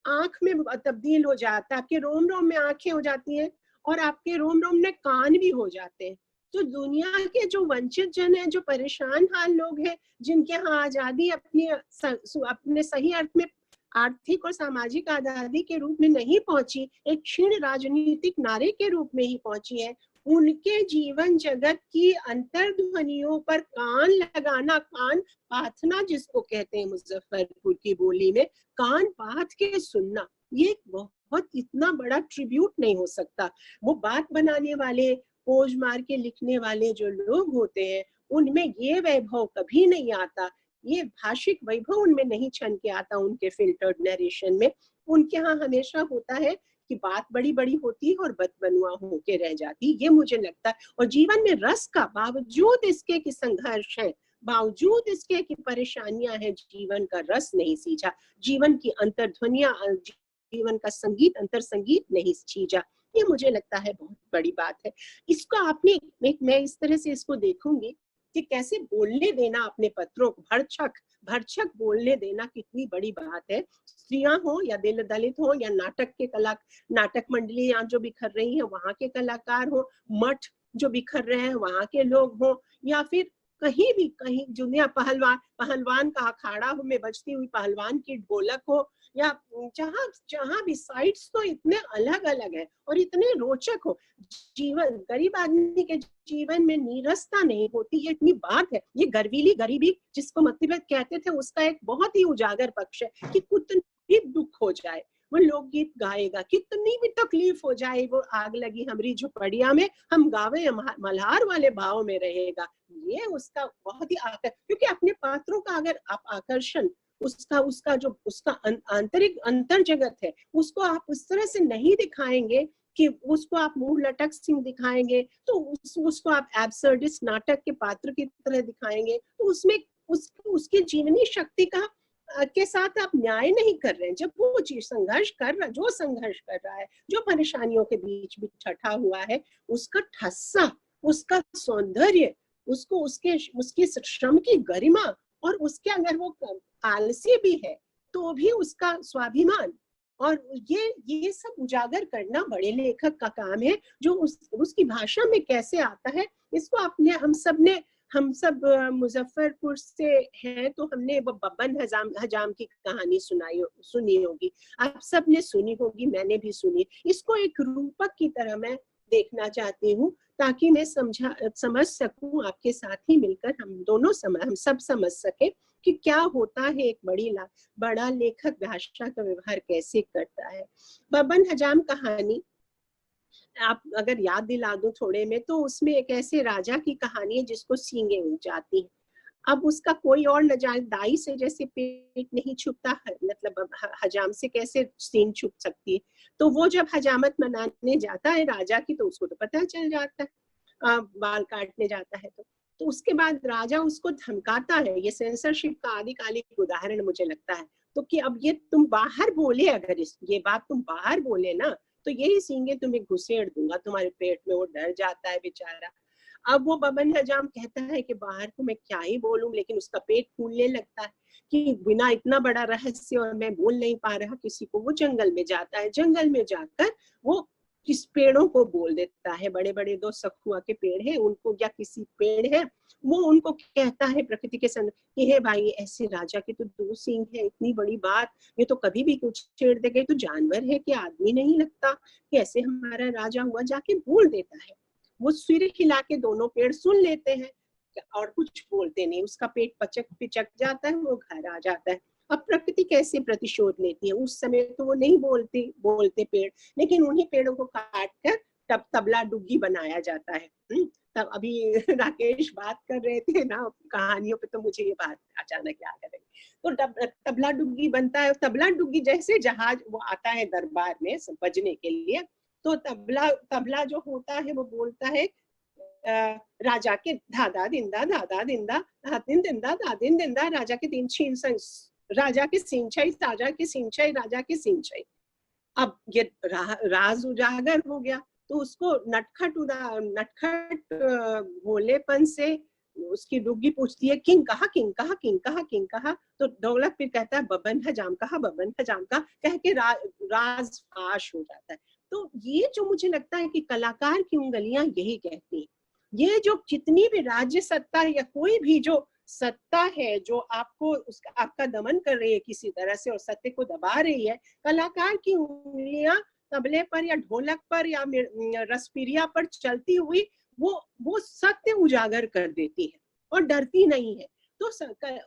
Speaker 4: आंख में तब्दील हो जाता है, आपके रोम रोम में आंखें हो जाती हैं और आपके रोम रोम में कान भी हो जाते हैं। तो दुनिया के जो वंचित जन हैं, जो परेशान हाल लोग हैं, जिनके यहाँ आजादी अपने सही अर्थ में आर्थिक और सामाजिक आजादी के रूप में नहीं पहुंची, एक क्षीण राजनीतिक नारे के रूप में ही पहुंची है, उनके जीवन जगत की अंतर्ध्वनियों पर कान लगाना, कान पाथना जिसको कहते हैं मुजफ्फरपुर की बोली में, कान पाथ के सुनना, ये बहुत इतना बड़ा ट्रिब्यूट नहीं हो सकता। वो बात बनाने वाले, पोज मार के लिखने वाले जो लोग होते हैं, उनमें ये वैभव कभी नहीं आता, ये भाषिक वैभव उनमें नहीं छन के आता उनके फिल्टर्ड नरेशन में। उनके यहाँ हमेशा होता है कि बात बड़ी बड़ी होती है और बदबनुआ होके रह जाती, ये मुझे लगता है। और जीवन में रस का, बावजूद इसके कि संघर्ष है, बावजूद इसके कि परेशानियां हैं, जीवन का रस नहीं सींचा, जीवन की अंतर्ध्वनियां, जीवन का संगीत, अंतर संगीत नहीं सींचा, ये मुझे लगता है बहुत बड़ी बात है। इसको आपने, मैं इस तरह से इसको देखूंगी कि कैसे बोलने देना अपने पत्रों को, भरछक बोलने देना कितनी बड़ी बात है। स्त्रियां हो या दलित हो या नाटक के नाटक मंडलियां जो बिखर रही हैं वहां के कलाकार हो, मठ जो बिखर रहे हैं वहां के लोग हो, या फिर कहीं दुनिया पहलवान का अखाड़ा में बजती हुई पहलवान की ढोलक हो, या जहां भी साइट्स तो इतने अलग अलग है और इतने रोचक हो। जीवन, गरीब आदमी के जीवन में नीरसता नहीं होती, ये इतनी बात है। ये गर्वीली गरीबी जिसको मतिबत कहते थे, उसका एक बहुत ही उजागर पक्ष है कि कितनी भी दुख हो जाए वो लोकगीत गाएगा, कितनी भी तकलीफ हो जाए वो आग लगी हमारी झुपड़िया में हम गावे मल्हार वाले भाव में रहेगा। ये उसका बहुत ही क्योंकि अपने पात्रों का अगर आप आकर्षण, उसका जो उसका आंतरिक अंतर जगत है, उसको आप उस तरह से नहीं दिखाएंगे कि उसको आप मुंह लटक सिंह दिखाएंगे, तो उसको आप एब्सर्डिस्ट नाटक के पात्र की तरह दिखाएंगे, तो उसमें उसकी जीवनी शक्ति का के साथ आप न्याय नहीं कर रहे हैं। जब वो संघर्ष कर रहा है, जो परेशानियों के बीच भी ठठा हुआ है, उसका ठस्सा, उसका सौंदर्य, उसकी श्रम की गरिमा, और उसके अगर वो आलसी भी है तो भी उसका स्वाभिमान, और ये सब उजागर करना बड़े लेखक का काम है। जो उसकी भाषा में कैसे आता है, इसको हम सब मुजफ्फरपुर से हैं तो हमने वो बब्बन हजाम की कहानी सुनी होगी, आप सब ने सुनी होगी, मैंने भी सुनी। इसको एक रूपक की तरह मैं देखना चाहती हूँ ताकि मैं समझ सकूं, आपके साथ ही मिलकर हम सब समझ सके कि क्या होता है, एक बड़ा लेखक भाषा का व्यवहार कैसे करता है। बब्बन हजाम कहानी आप अगर याद दिला दो थोड़े में, तो उसमें एक ऐसे राजा की कहानी है जिसको सींगे उग जाती है। अब उसका कोई और न जाने, दाई से जैसे पेट नहीं छुपता, मतलब हजाम से कैसे सींग छुप सकती है। तो वो जब हजामत मनाने जाता है राजा की, तो उसको तो पता चल जाता है, बाल काटने जाता है तो उसके बाद राजा उसको धमकाता है। ये सेंसरशिप का आदिकालिक उदाहरण मुझे लगता है। तो कि अब ये तुम बाहर बोले, अगर ये बात तुम बाहर बोले ना, तो यही सींगे तुम्हें घुसेड़ दूंगा तुम्हारे पेट में। वो डर जाता है बेचारा। अब वो बब्बन हजाम कहता है कि बाहर को मैं क्या ही बोलूं, लेकिन उसका पेट फूलने लगता है कि बिना इतना बड़ा रहस्य और मैं बोल नहीं पा रहा किसी को। वो जंगल में जाता है, जंगल में जाकर वो किस पेड़ों को बोल देता है, बड़े बड़े 2 सखुआ के पेड़ हैं उनको, या किसी पेड़ है, वो उनको कहता है प्रकृति के संग कि हे भाई, ऐसे राजा के तो 2 सींग है, इतनी बड़ी बात, ये तो कभी भी कुछ छेड़ देगा, तो जानवर है कि आदमी नहीं लगता, कैसे हमारा राजा हुआ। जाके बोल देता है। वो सिर हिला के दोनों पेड़ सुन लेते हैं और कुछ बोलते नहीं। उसका पेट पिचक जाता है, वो घर आ जाता है। अब प्रकृति कैसे प्रतिशोध लेती है, उस समय तो वो नहीं बोलते पेड़, लेकिन उन्हीं पेड़ों को काट कर तबला डुग्गी बनाया जाता है। तब अभी राकेश बात कर रहे थे ना कहानियों पे, तो मुझे ये बात अचानक याद आ गई। तो तबला डुग्गी बनता है। तबला डुग्गी जैसे जहाज वो आता है दरबार में बजने के लिए, तो तबला जो होता है वो बोलता है राजा के धादा दिंदा धादा दिंदा धादिन दिंदा दादिन दिंदा, राजा के 3 छीन, राजा के सिंचाई, राजा के सिंचाई, राजा के सिंचाई। अब ये राज उजागर हो गया, तो उसको नटखट भोलेपन से उसकी डुग्गी पूछती है, किंग कहा, किंग कहा, किंग कहा, किंग कहा। तो ढोलक फिर कहता है बब्बन हजाम कहा, बब्बन हजाम का, कह के राज फाश हो जाता है। तो ये जो मुझे लगता है कि कलाकार की उंगलियां यही कहती हैं। ये जो जितनी भी राज्य सत्ता है या कोई भी जो सत्ता है जो आपका दमन कर रही है किसी तरह से और सत्य को दबा रही है, कलाकार की उंगलियां तबले पर या ढोलक पर या रसपिरिया पर चलती हुई वो सत्य उजागर कर देती है और डरती नहीं है। तो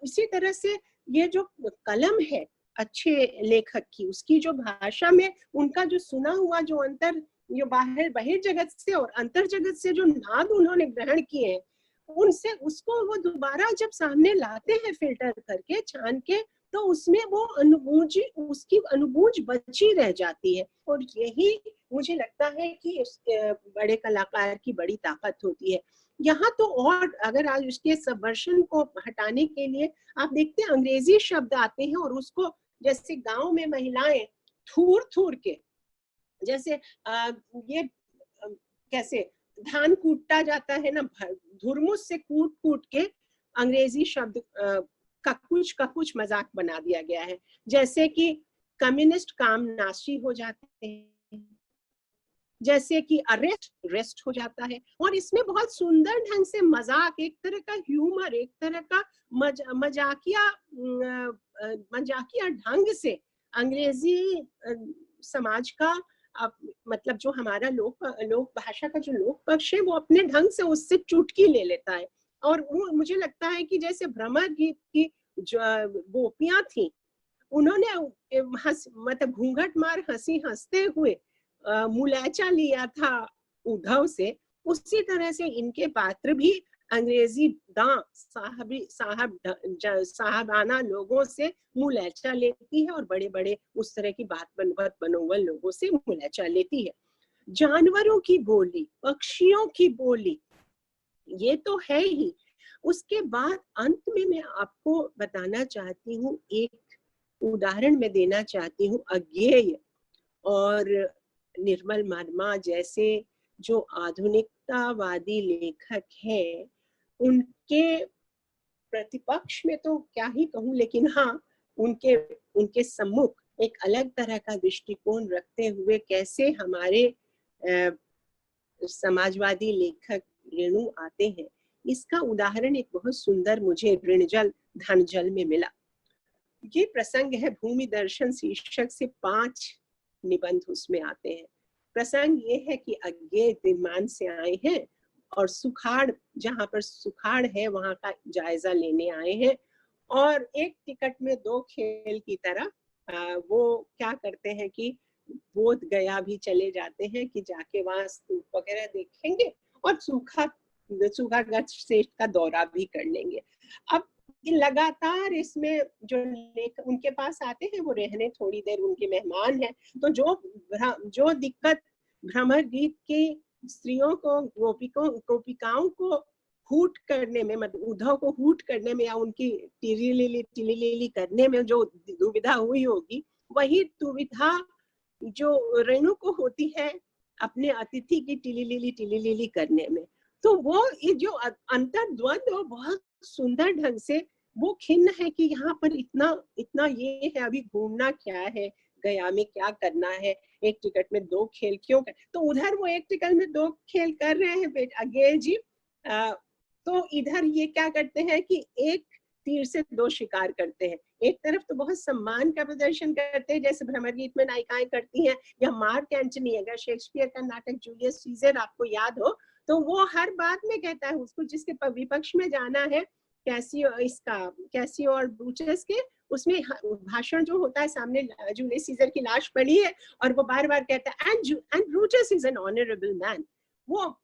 Speaker 4: इसी तरह से ये जो कलम है अच्छे लेखक की, उसकी जो भाषा में उनका जो सुना हुआ जो अंतर, जो बाहर जगत से और अंतर जगत से जो नाद उन्होंने ग्रहण किए हैं, उनसे उसको वो दोबारा जब सामने लाते हैं फिल्टर करके, छान के, तो उसमें वो उसकी अनुभूज बची रह जाती है। और यही मुझे लगता है कि इस बड़े कलाकार की बड़ी ताकत होती है। यहाँ तो और अगर आज उसके सबवर्शन को हटाने के लिए आप देखते हैं अंग्रेजी शब्द आते हैं और उसको जैसे गांव में महिलाएं थूर थूर के, जैसे ये कैसे धान कूटा जाता है ना, धुरमुस से कूट कूट के अंग्रेजी शब्द का कुछ मजाक बना दिया गया है। जैसे कि कम्युनिस्ट काम नाशी हो जाते हैं, जैसे कि रेस्ट हो जाता है। और इसमें बहुत सुंदर ढंग से मजाक, एक तरह का ह्यूमर, एक तरह का मजाकिया ढंग से अंग्रेजी समाज का मतलब जो हमारा लोक भाषा का जो लोक पक्ष है वो अपने ढंग से उससे चुटकी ले लेता है। और वो मुझे लगता है कि जैसे भ्रमर गीत की जो गोपियां थी, उन्होंने मतलब घूंघट मार हंसी हंसते हुए मुलाचा लिया था उद्धव से, उसी तरह से इनके पात्र भी अंग्रेजी साहबाना लोगों से मुलाचा लेती है और बड़े बड़े उस तरह की बात बनोवल लोगों से मुलाचा लेती है। जानवरों की बोली, पक्षियों की बोली, ये तो है ही। उसके बाद अंत में मैं आपको बताना चाहती हूँ, एक उदाहरण मैं देना चाहती हूँ। अज्ञेय और निर्मल वर्मा जैसे जो आधुनिकतावादी लेखक हैं, उनके प्रतिपक्ष में तो क्या ही कहूँ, लेकिन हाँ, उनके सम्मुख एक अलग तरह का दृष्टिकोण रखते हुए कैसे हमारे समाजवादी लेखक रेणु आते हैं, इसका उदाहरण एक बहुत सुंदर मुझे ऋणजल धनजल में मिला। ये प्रसंग है भूमि दर्शन शीर्षक से 5 निबंध उसमें आते हैं। प्रसंग ये है कि अज्ञेय निर्माण से आए हैं और सुखाड़, जहाँ पर सुखाड़ है वहां का जायजा लेने आए हैं, और एक टिकट में 2 खेल की तरह वो क्या करते हैं कि बोध गया भी चले जाते हैं कि जाके वहां स्तूप वगैरह देखेंगे और सूखागढ़ सेठ का दौरा भी कर लेंगे। अब लगातार इसमें जो उनके पास आते हैं वो रहने थोड़ी देर उनके मेहमान हैं, तो जो दिक्कत भ्रमर गीत की स्त्रियों को, गोपिकाओं को हूट करने में, मतलब उद्धव को हूट करने में या उनकी टिली करने में जो दुविधा हुई होगी, वही दुविधा जो रेणु को होती है अपने अतिथि की टिली करने में। तो वो ये जो अंतर्द्वंद बहुत सुंदर ढंग से वो खिन्न है कि यहाँ पर इतना ये है, अभी घूमना क्या है, गया में क्या करना है, एक टिकट में 2 खेल क्यों कर, तो उधर वो एक टिकट में 2 खेल कर रहे हैं बेटा अज्ञेय जी। तो इधर ये क्या करते हैं कि एक तीर से 2 शिकार करते हैं। एक तरफ तो बहुत सम्मान का प्रदर्शन करते हैं जैसे भ्रमर गीत में नायिकाएं करती हैं, या मार्क एंटनी, अगर शेक्सपियर का नाटक जूलियस सीजर आपको याद हो, तो वो हर बात में कहता है उसको जिसके विपक्ष में जाना है, कैसियो और ब्रूचस के, उसमें भाषण जो होता है, सामने जूलियस सीजर की लाश पड़ी है और वो बार बार कहता है and Brutus is an honourable man. वो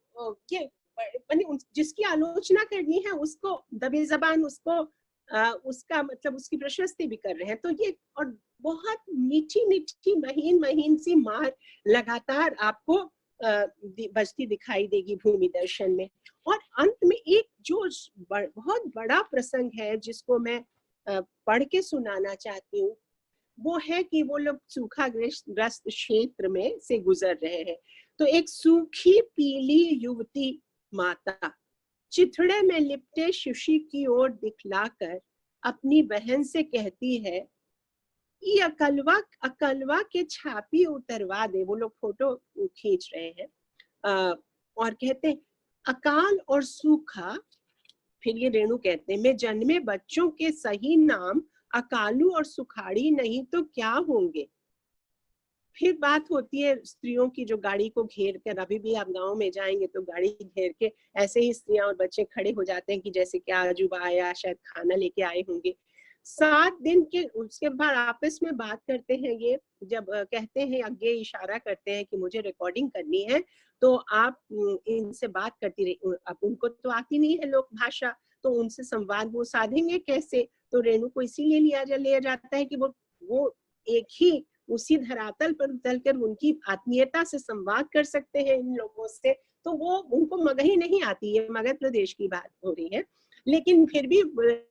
Speaker 4: जिसकी आलोचना करनी है उसको दबे जबान उसका मतलब उसकी प्रशस्ति भी कर रहे हैं। तो ये और बहुत मीठी मीठी महीन सी मार लगातार आपको बजती दिखाई देगी भूमि दर्शन में। और अंत में एक जो बहुत बड़ा प्रसंग है जिसको मैं पढ़ के सुनाना चाहती हूँ, वो है कि वो लोग सूखाग्रस्त क्षेत्र में से गुजर रहे हैं। तो एक सूखी पीली युवती माता चिथड़े में लिपटे शिशि की ओर दिखलाकर अपनी बहन से कहती है, ये अकलवा के छापी उतरवा दे। वो लोग फोटो खींच रहे हैं और कहते अकाल और सूखा। फिर ये रेणु कहते हैं, मैं जन्मे बच्चों के सही नाम अकालू और सुखाड़ी नहीं तो क्या होंगे। फिर बात होती है स्त्रियों की जो गाड़ी को घेर कर, अभी भी आप गांव में जाएंगे तो गाड़ी घेर के ऐसे ही स्त्रियां और बच्चे खड़े हो जाते हैं कि जैसे क्या अजूबा आया, शायद खाना लेके आए होंगे। 7 दिन के उसके बाद आपस में बात करते हैं, ये जब कहते हैं, आगे इशारा करते हैं कि मुझे रिकॉर्डिंग करनी है तो आप इनसे बात करती रही। अब उनको तो आती नहीं है लोक भाषा, तो उनसे संवाद वो साधेंगे कैसे? तो रेणु को इसीलिए लिया जाता है कि वो एक ही उसी धरातल पर उतरकर उनकी आत्मीयता से संवाद कर सकते हैं इन लोगों से। तो वो उनको मगही नहीं आती है, मगध प्रदेश की बात हो रही है, लेकिन फिर भी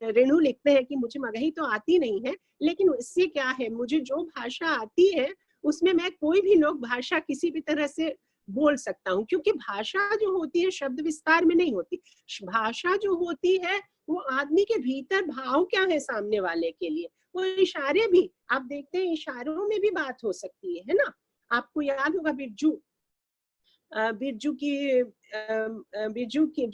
Speaker 4: रेणु लिखते हैं कि मुझे मगही तो आती नहीं है, लेकिन इससे क्या है, मुझे जो भाषा आती है उसमें मैं कोई भी लोक भाषा किसी भी तरह से बोल सकता हूँ, क्योंकि भाषा जो होती है शब्द विस्तार में नहीं होती। भाषा जो होती है वो आदमी के भीतर भाव क्या है सामने वाले के लिए, वो इशारे भी आप देखते हैं, इशारों में भी बात हो सकती है ना। आपको याद होगा बिरजू की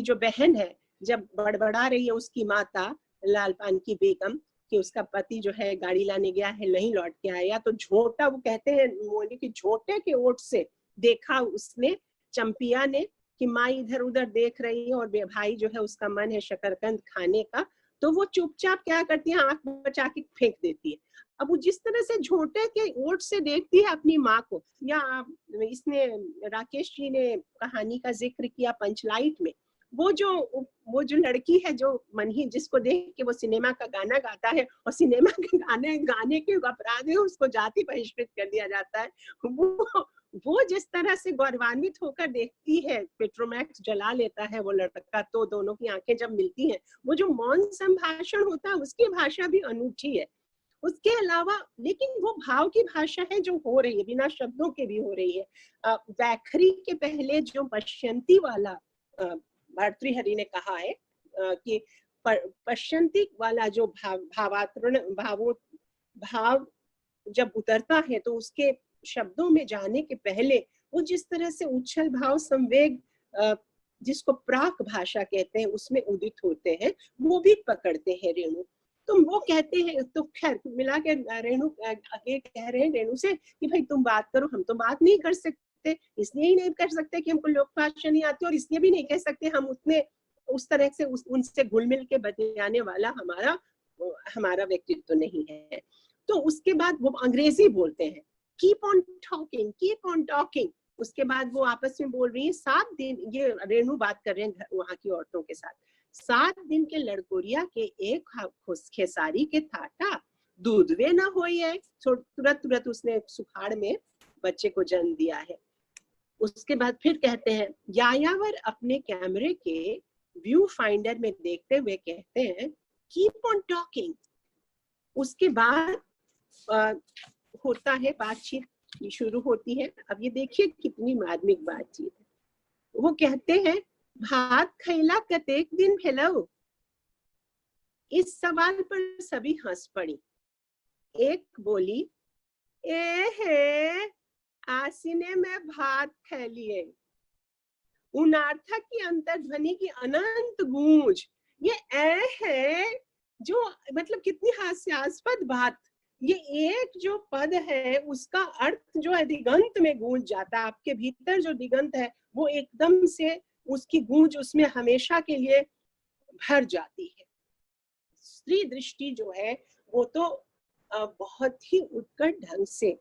Speaker 4: जो बहन है, जब बड़बड़ा रही है उसकी माता लालपान की बेगम कि उसका पति जो है गाड़ी लाने गया है, नहीं लौट के आया, तो झोटा, वो कहते हैं मोली की झोटे के ओट से देखा उसने, चंपिया ने, कि माँ इधर उधर देख रही है और भाई जो है उसका मन है शकरकंद खाने का, तो वो चुपचाप क्या करती है, आंख बचा के फेंक देती है। अब वो जिस तरह से झोटे के ओट से देखती है अपनी माँ को, या इसने राकेश जी ने कहानी का जिक्र किया पंचलाइट में, वो जो लड़की है जो मनही, जिसको देख के वो सिनेमा का गाना गाता है और सिनेमा के गाने के अपराध में उसको जाति बहिष्कृत कर दिया जाता है, वो जिस तरह से गौरवान्वित होकर देखती है, पेट्रोमैक्स जला लेता है वो लड़का, तो दोनों की आंखें जब मिलती हैं, वो जो मौन संभाषण होता है उसकी भाषा भी अनूठी है। उसके अलावा लेकिन वो भाव की भाषा है जो हो रही है, बिना शब्दों के भी हो रही है। वैखरी के पहले जो पश्यंती वाला भर्तृहरि ने कहा है कि पश्यंती वाला जो भाव जब उतरता है तो उसके शब्दों में जाने के पहले वो जिस तरह से उच्छल भाव संवेग, जिसको प्राक भाषा कहते हैं, उसमें उदित होते हैं, वो भी पकड़ते हैं रेणु। तो वो कहते हैं, तो खैर मिला के रेणु आगे कह रहे हैं रेणु से कि भाई तुम बात करो, हम तो बात नहीं कर सकते, इसलिए ही नहीं कर सकते कि हमको लोक भाषा नहीं आती, और इसलिए भी नहीं कह सकते हम उतने उस तरह से उनसे घुल मिल के बतियाने वाला हमारा व्यक्तित्व तो नहीं है। तो उसके बाद वो अंग्रेजी बोलते हैं, keep on talking, keep on talking. उसके बाद वो आपस में बोल रही है 7 दिन, ये रेणु बात कर रहे हैं वहां की औरतों के साथ, 7 दिन के लड़कोरिया के एक खेसारी के थाटा दूध वे ना होई है। तुरंत उसने सुखाड़ में बच्चे को जन्म दिया है। उसके बाद फिर कहते हैं, यायावर अपने कैमरे के व्यू फाइंडर में देखते हुए कहते हैं, कीप ऑन टॉकिंग। उसके बाद होता है बातचीत शुरू होती है। अब ये देखिए कितनी मार्मिक बातचीत है। वो कहते हैं, भात खैला कतेक दिन भेलो। इस सवाल पर सभी हंस पड़ी। एक बोली, हे आसीने में भात खा लिए। उनार्थक की अंतर्ध्वनि की अनंत गूंज, ये है जो मतलब कितनी हास्यास्पद बात। ये एक जो पद है उसका अर्थ जो है दिगंत में गूंज जाता है। आपके भीतर जो दिगंत है वो एकदम से उसकी गूंज उसमें हमेशा के लिए भर जाती है। स्त्री दृष्टि जो है वो तो बहुत ही उत्कट ढंग से,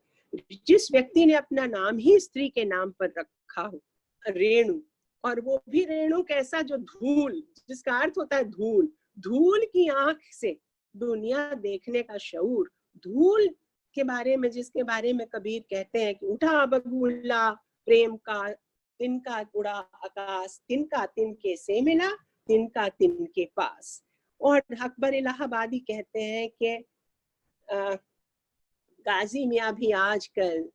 Speaker 4: जिस व्यक्ति ने अपना नाम ही स्त्री के नाम पर रखा हो, रेणु, और वो भी रेणु कैसा, जो धूल, जिसका अर्थ होता है धूल, धूल की आंख से दुनिया देखने का शऊर, धूल के बारे में, जिसके बारे में कबीर कहते हैं कि उठा बगुला प्रेम का, तिनका उड़ा आकाश, तिनका तिनके से मिला, तिनका तिनके पास। और अकबर इलाहाबादी कहते हैं कि गाजी मियाँ भी आजकल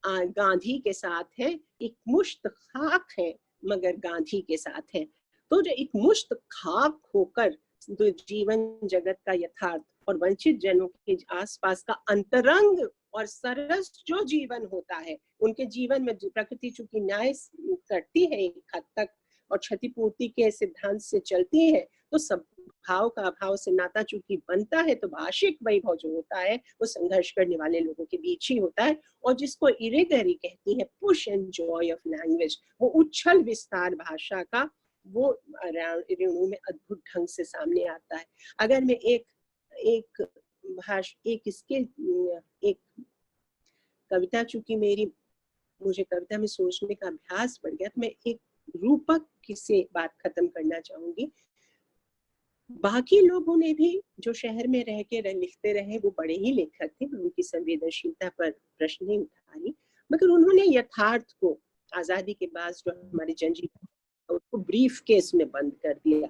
Speaker 4: गांधी के साथ है, एक मुश्त खाक है मगर गांधी के साथ है। तो जो एक मुश्त खाक होकर जीवन जगत का यथार्थ और वंचित जनों के आसपास का अंतरंग और सरस जो जीवन होता है, उनके जीवन में प्रकृति चूंकि न्याय करती है एक हद तक और क्षतिपूर्ति के सिद्धांत से चलती है, तो सब भाव का अभाव से नाता चूंकि बनता है, तो भाषिक वैभव जो होता है वो संघर्ष करने वाले लोगों के बीच ही होता है। और जिसको इरेगरी कहती है, push and Joy of language, वो उच्छल विस्तार भाषा का, वो रेणु में अद्भुत ढंग से सामने आता है। अगर मैं एक कविता, चूंकि मुझे कविता में सोचने का अभ्यास पड़ गया, तो मैं एक रूपक से बात खत्म करना चाहूंगी। बाकी लोगों ने भी जो शहर में रह के लिखते रहे, वो बड़े ही लेखक थे, मैं उनकी संवेदनशीलता पर प्रश्न नहीं उठा रही, मगर उन्होंने यथार्थ को आजादी के बाद जो हमारे जनजीवन उसको ब्रीफ केस में बंद कर दिया,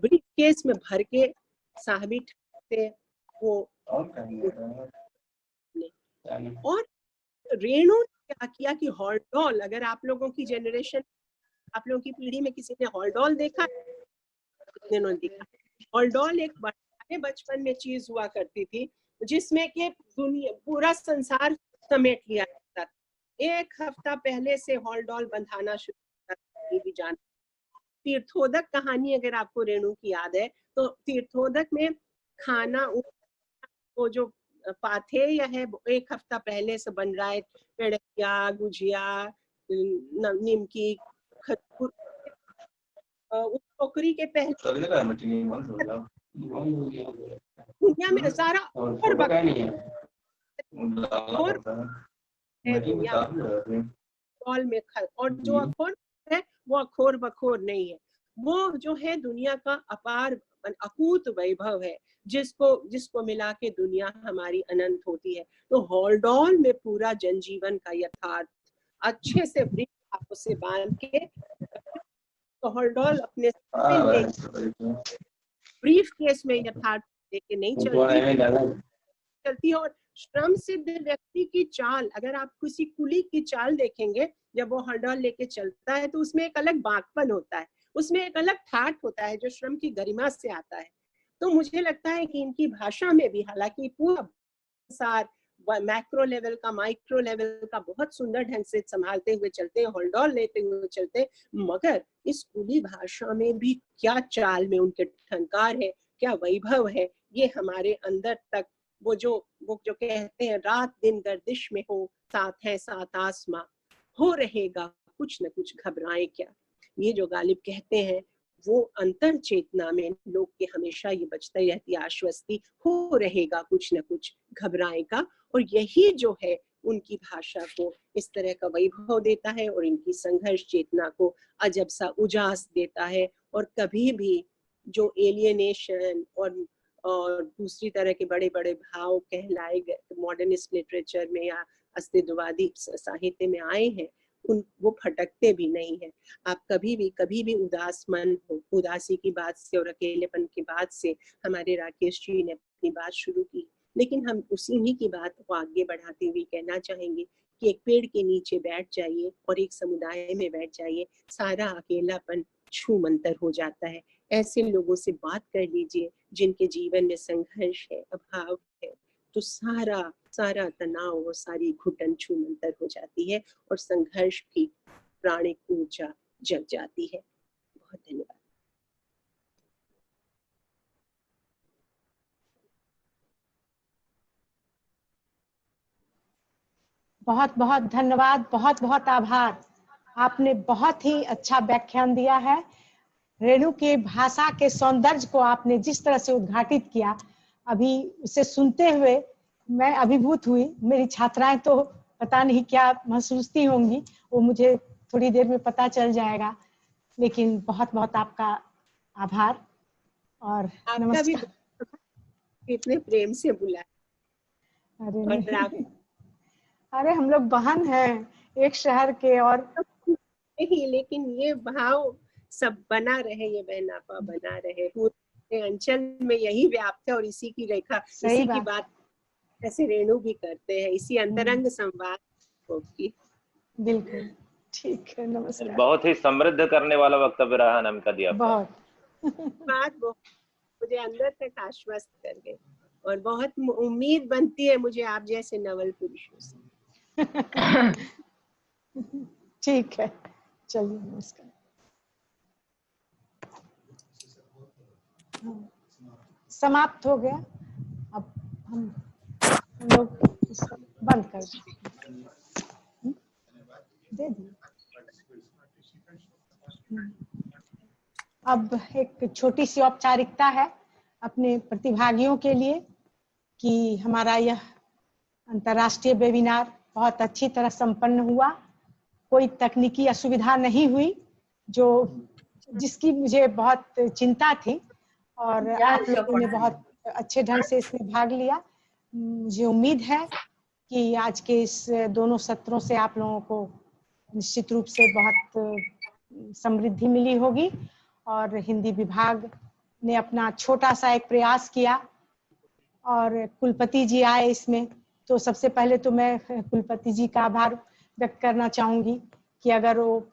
Speaker 4: ब्रीफ केस में भर के साहबी ठाकते वो। और रेणु ने क्या किया कि हॉलडॉल, अगर आप लोगों की जनरेशन, आप लोगों की पीढ़ी में किसी ने हॉलडॉल देखा, कितने ने देखा? हॉलडॉल एक बड़े बचपन में चीज हुआ करती थी, जिसमें के दुनिया पूरा संसार समेट लिया जाता था। एक हफ्ता पहले से हॉलडॉल बंधाना शुरू भी जान। तीर्थोदक कहानी अगर आपको रेणु की याद है, तो तीर्थोदक में खाना वो जो पाथेय है, एक हफ्ता पहले से बन रहा है, पेड़िया, गुजिया, निमकी, खजूर, उस टोकरी के पहले दुनिया में सारा और में और जो अखोर है वो अखोर बखोर नहीं है, वो जो है दुनिया का अपार अकूत वैभव है, जिसको मिला के दुनिया हमारी अनंत होती है। तो हॉलडॉल में पूरा जनजीवन का यथार्थ अच्छे से ब्रीफ से बांध के, तो हॉलडॉल अपने ब्रीफ केस में यथार्थ लेके नहीं चलती। और श्रम सिद्ध व्यक्ति की चाल, अगर आप किसी कुली की चाल देखेंगे, जब वो हॉलडॉल लेके चलता है, तो उसमें एक अलग बांकपन होता है, उसमें एक अलग ठाठ होता है जो श्रम की गरिमा से आता है। तो मुझे लगता है कि इनकी भाषा में भी, हालांकि पूरा सार मैक्रो लेवल का, माइक्रो लेवल का बहुत सुंदर ढंग से संभालते हुए चलते हैं, हॉलडॉल लेते हुए चलते हैं, मगर इस कुली भाषा में भी क्या चाल में उनके ठनकार है, क्या वैभव है, ये हमारे अंदर तक वो जो कहते हैं, रात दिन गर्दिश में हो, साथ है साथ आसमां, हो रहेगा कुछ न कुछ घबराए क्या, ये जो गालिब कहते हैं, वो अंतर चेतना में लोग के हमेशा ये बचती रहती आश्वस्ति, हो रहेगा कुछ न कुछ घबराए का। और यही जो है उनकी भाषा को इस तरह का वैभव देता है और इनकी संघर्ष चेतना को अजब सा उजास देता है। और कभी भी जो एलियनेशन और दूसरी तरह के बड़े बड़े भाव कहलाए गए मॉडर्निस्ट लिटरेचर में या अस्तित्ववादी साहित्य में आए हैं, वो फटकते भी नहीं है। आप कभी भी उदास मन हो, उदासी की बात से और अकेलेपन की बात से हमारे राकेश जी ने अपनी बात शुरू की, लेकिन हम उन्हीं की बात को आगे बढ़ाते हुए कहना चाहेंगे कि एक पेड़ के नीचे बैठ जाइए और एक समुदाय में बैठ जाइए, सारा अकेलापन छू मंतर हो जाता है। ऐसे लोगों से बात कर लीजिए जिनके जीवन में संघर्ष है, अभाव है, तो सारा तनाव और सारी घुटन छू मंतर हो जाती है और संघर्ष की प्राणिक ऊर्जा जग जाती है। बहुत धन्यवाद।
Speaker 3: बहुत बहुत धन्यवाद, बहुत बहुत आभार। आपने बहुत ही अच्छा व्याख्यान दिया है। रेणु के भाषा के सौंदर्य को आपने जिस तरह से उद्घाटित किया, अभी उसे सुनते हुए मैं अभिभूत हुई। मेरी छात्राएं तो पता नहीं क्या महसूसती होंगी, वो मुझे थोड़ी देर में पता चल जाएगा। लेकिन बहुत बहुत आपका आभार और नमस्कार।
Speaker 4: इतने प्रेम से बुलाया।
Speaker 3: अरे हम लोग बहन हैं, एक शहर के। और
Speaker 4: नहीं, लेकिन ये भाव सब बना रहे, ये बहनापा बना रहे, पूरे अंचल में यही व्याप्त है और इसी की रेखा, इसी की बात ऐसे रेणु भी करते हैं, इसी अंतरंग संवाद होगी।
Speaker 3: बिल्कुल ठीक है, नमस्कार।
Speaker 2: बहुत ही समृद्ध करने वाला वक्तव्य रहा नमिका दी आपका।
Speaker 3: बात
Speaker 4: मुझे अंदर तक आश्वस्त कर गए और बहुत उम्मीद बनती है मुझे आप जैसे नवल पुरुषों से।
Speaker 3: ठीक है, चलिए नमस्कार। समाप्त हो गया। अब हम लोग इसको बंद कर दे दिए। अब एक छोटी सी औपचारिकता है अपने प्रतिभागियों के लिए कि हमारा यह अंतर्राष्ट्रीय वेबिनार बहुत अच्छी तरह संपन्न हुआ। कोई तकनीकी असुविधा नहीं हुई जिसकी मुझे बहुत चिंता थी, और आप लोगों ने बहुत अच्छे ढंग से इसमें भाग लिया। मुझे उम्मीद है कि आज के इस दोनों सत्रों से आप लोगों को निश्चित रूप से बहुत समृद्धि मिली होगी, और हिंदी विभाग ने अपना छोटा सा एक प्रयास किया और कुलपति जी आए इसमें। तो सबसे पहले तो मैं कुलपति जी का आभार व्यक्त करना चाहूंगी कि अगर वो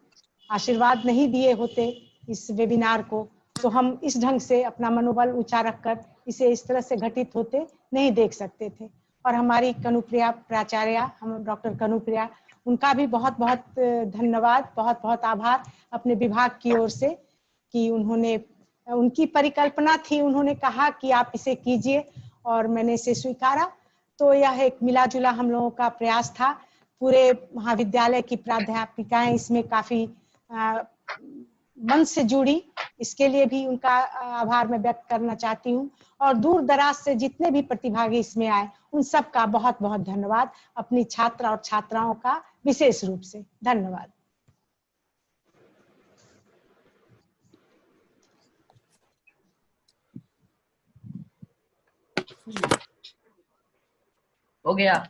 Speaker 3: आशीर्वाद नहीं दिए होते इस वेबिनार को तो हम इस ढंग से अपना मनोबल ऊंचा रखकर इसे इस तरह से घटित होते नहीं देख सकते थे। और हमारी कनुप्रिया प्राचार्य, हम डॉक्टर कनुप्रिया, उनका भी बहुत बहुत धन्यवाद, बहुत बहुत आभार अपने विभाग की ओर से कि उन्होंने, उनकी परिकल्पना थी, उन्होंने कहा कि आप इसे कीजिए और मैंने इसे स्वीकारा। तो यह एक मिला जुला हम लोगों का प्रयास था। पूरे महाविद्यालय की प्राध्यापिकाएं इसमें काफी मन से जुड़ी, इसके लिए भी उनका आभार मैं व्यक्त करना चाहती हूँ। और दूर दराज से जितने भी प्रतिभागी इसमें आए उन सब का बहुत बहुत धन्यवाद, अपनी छात्र और छात्राओं का विशेष रूप से धन्यवाद।
Speaker 6: हो गया।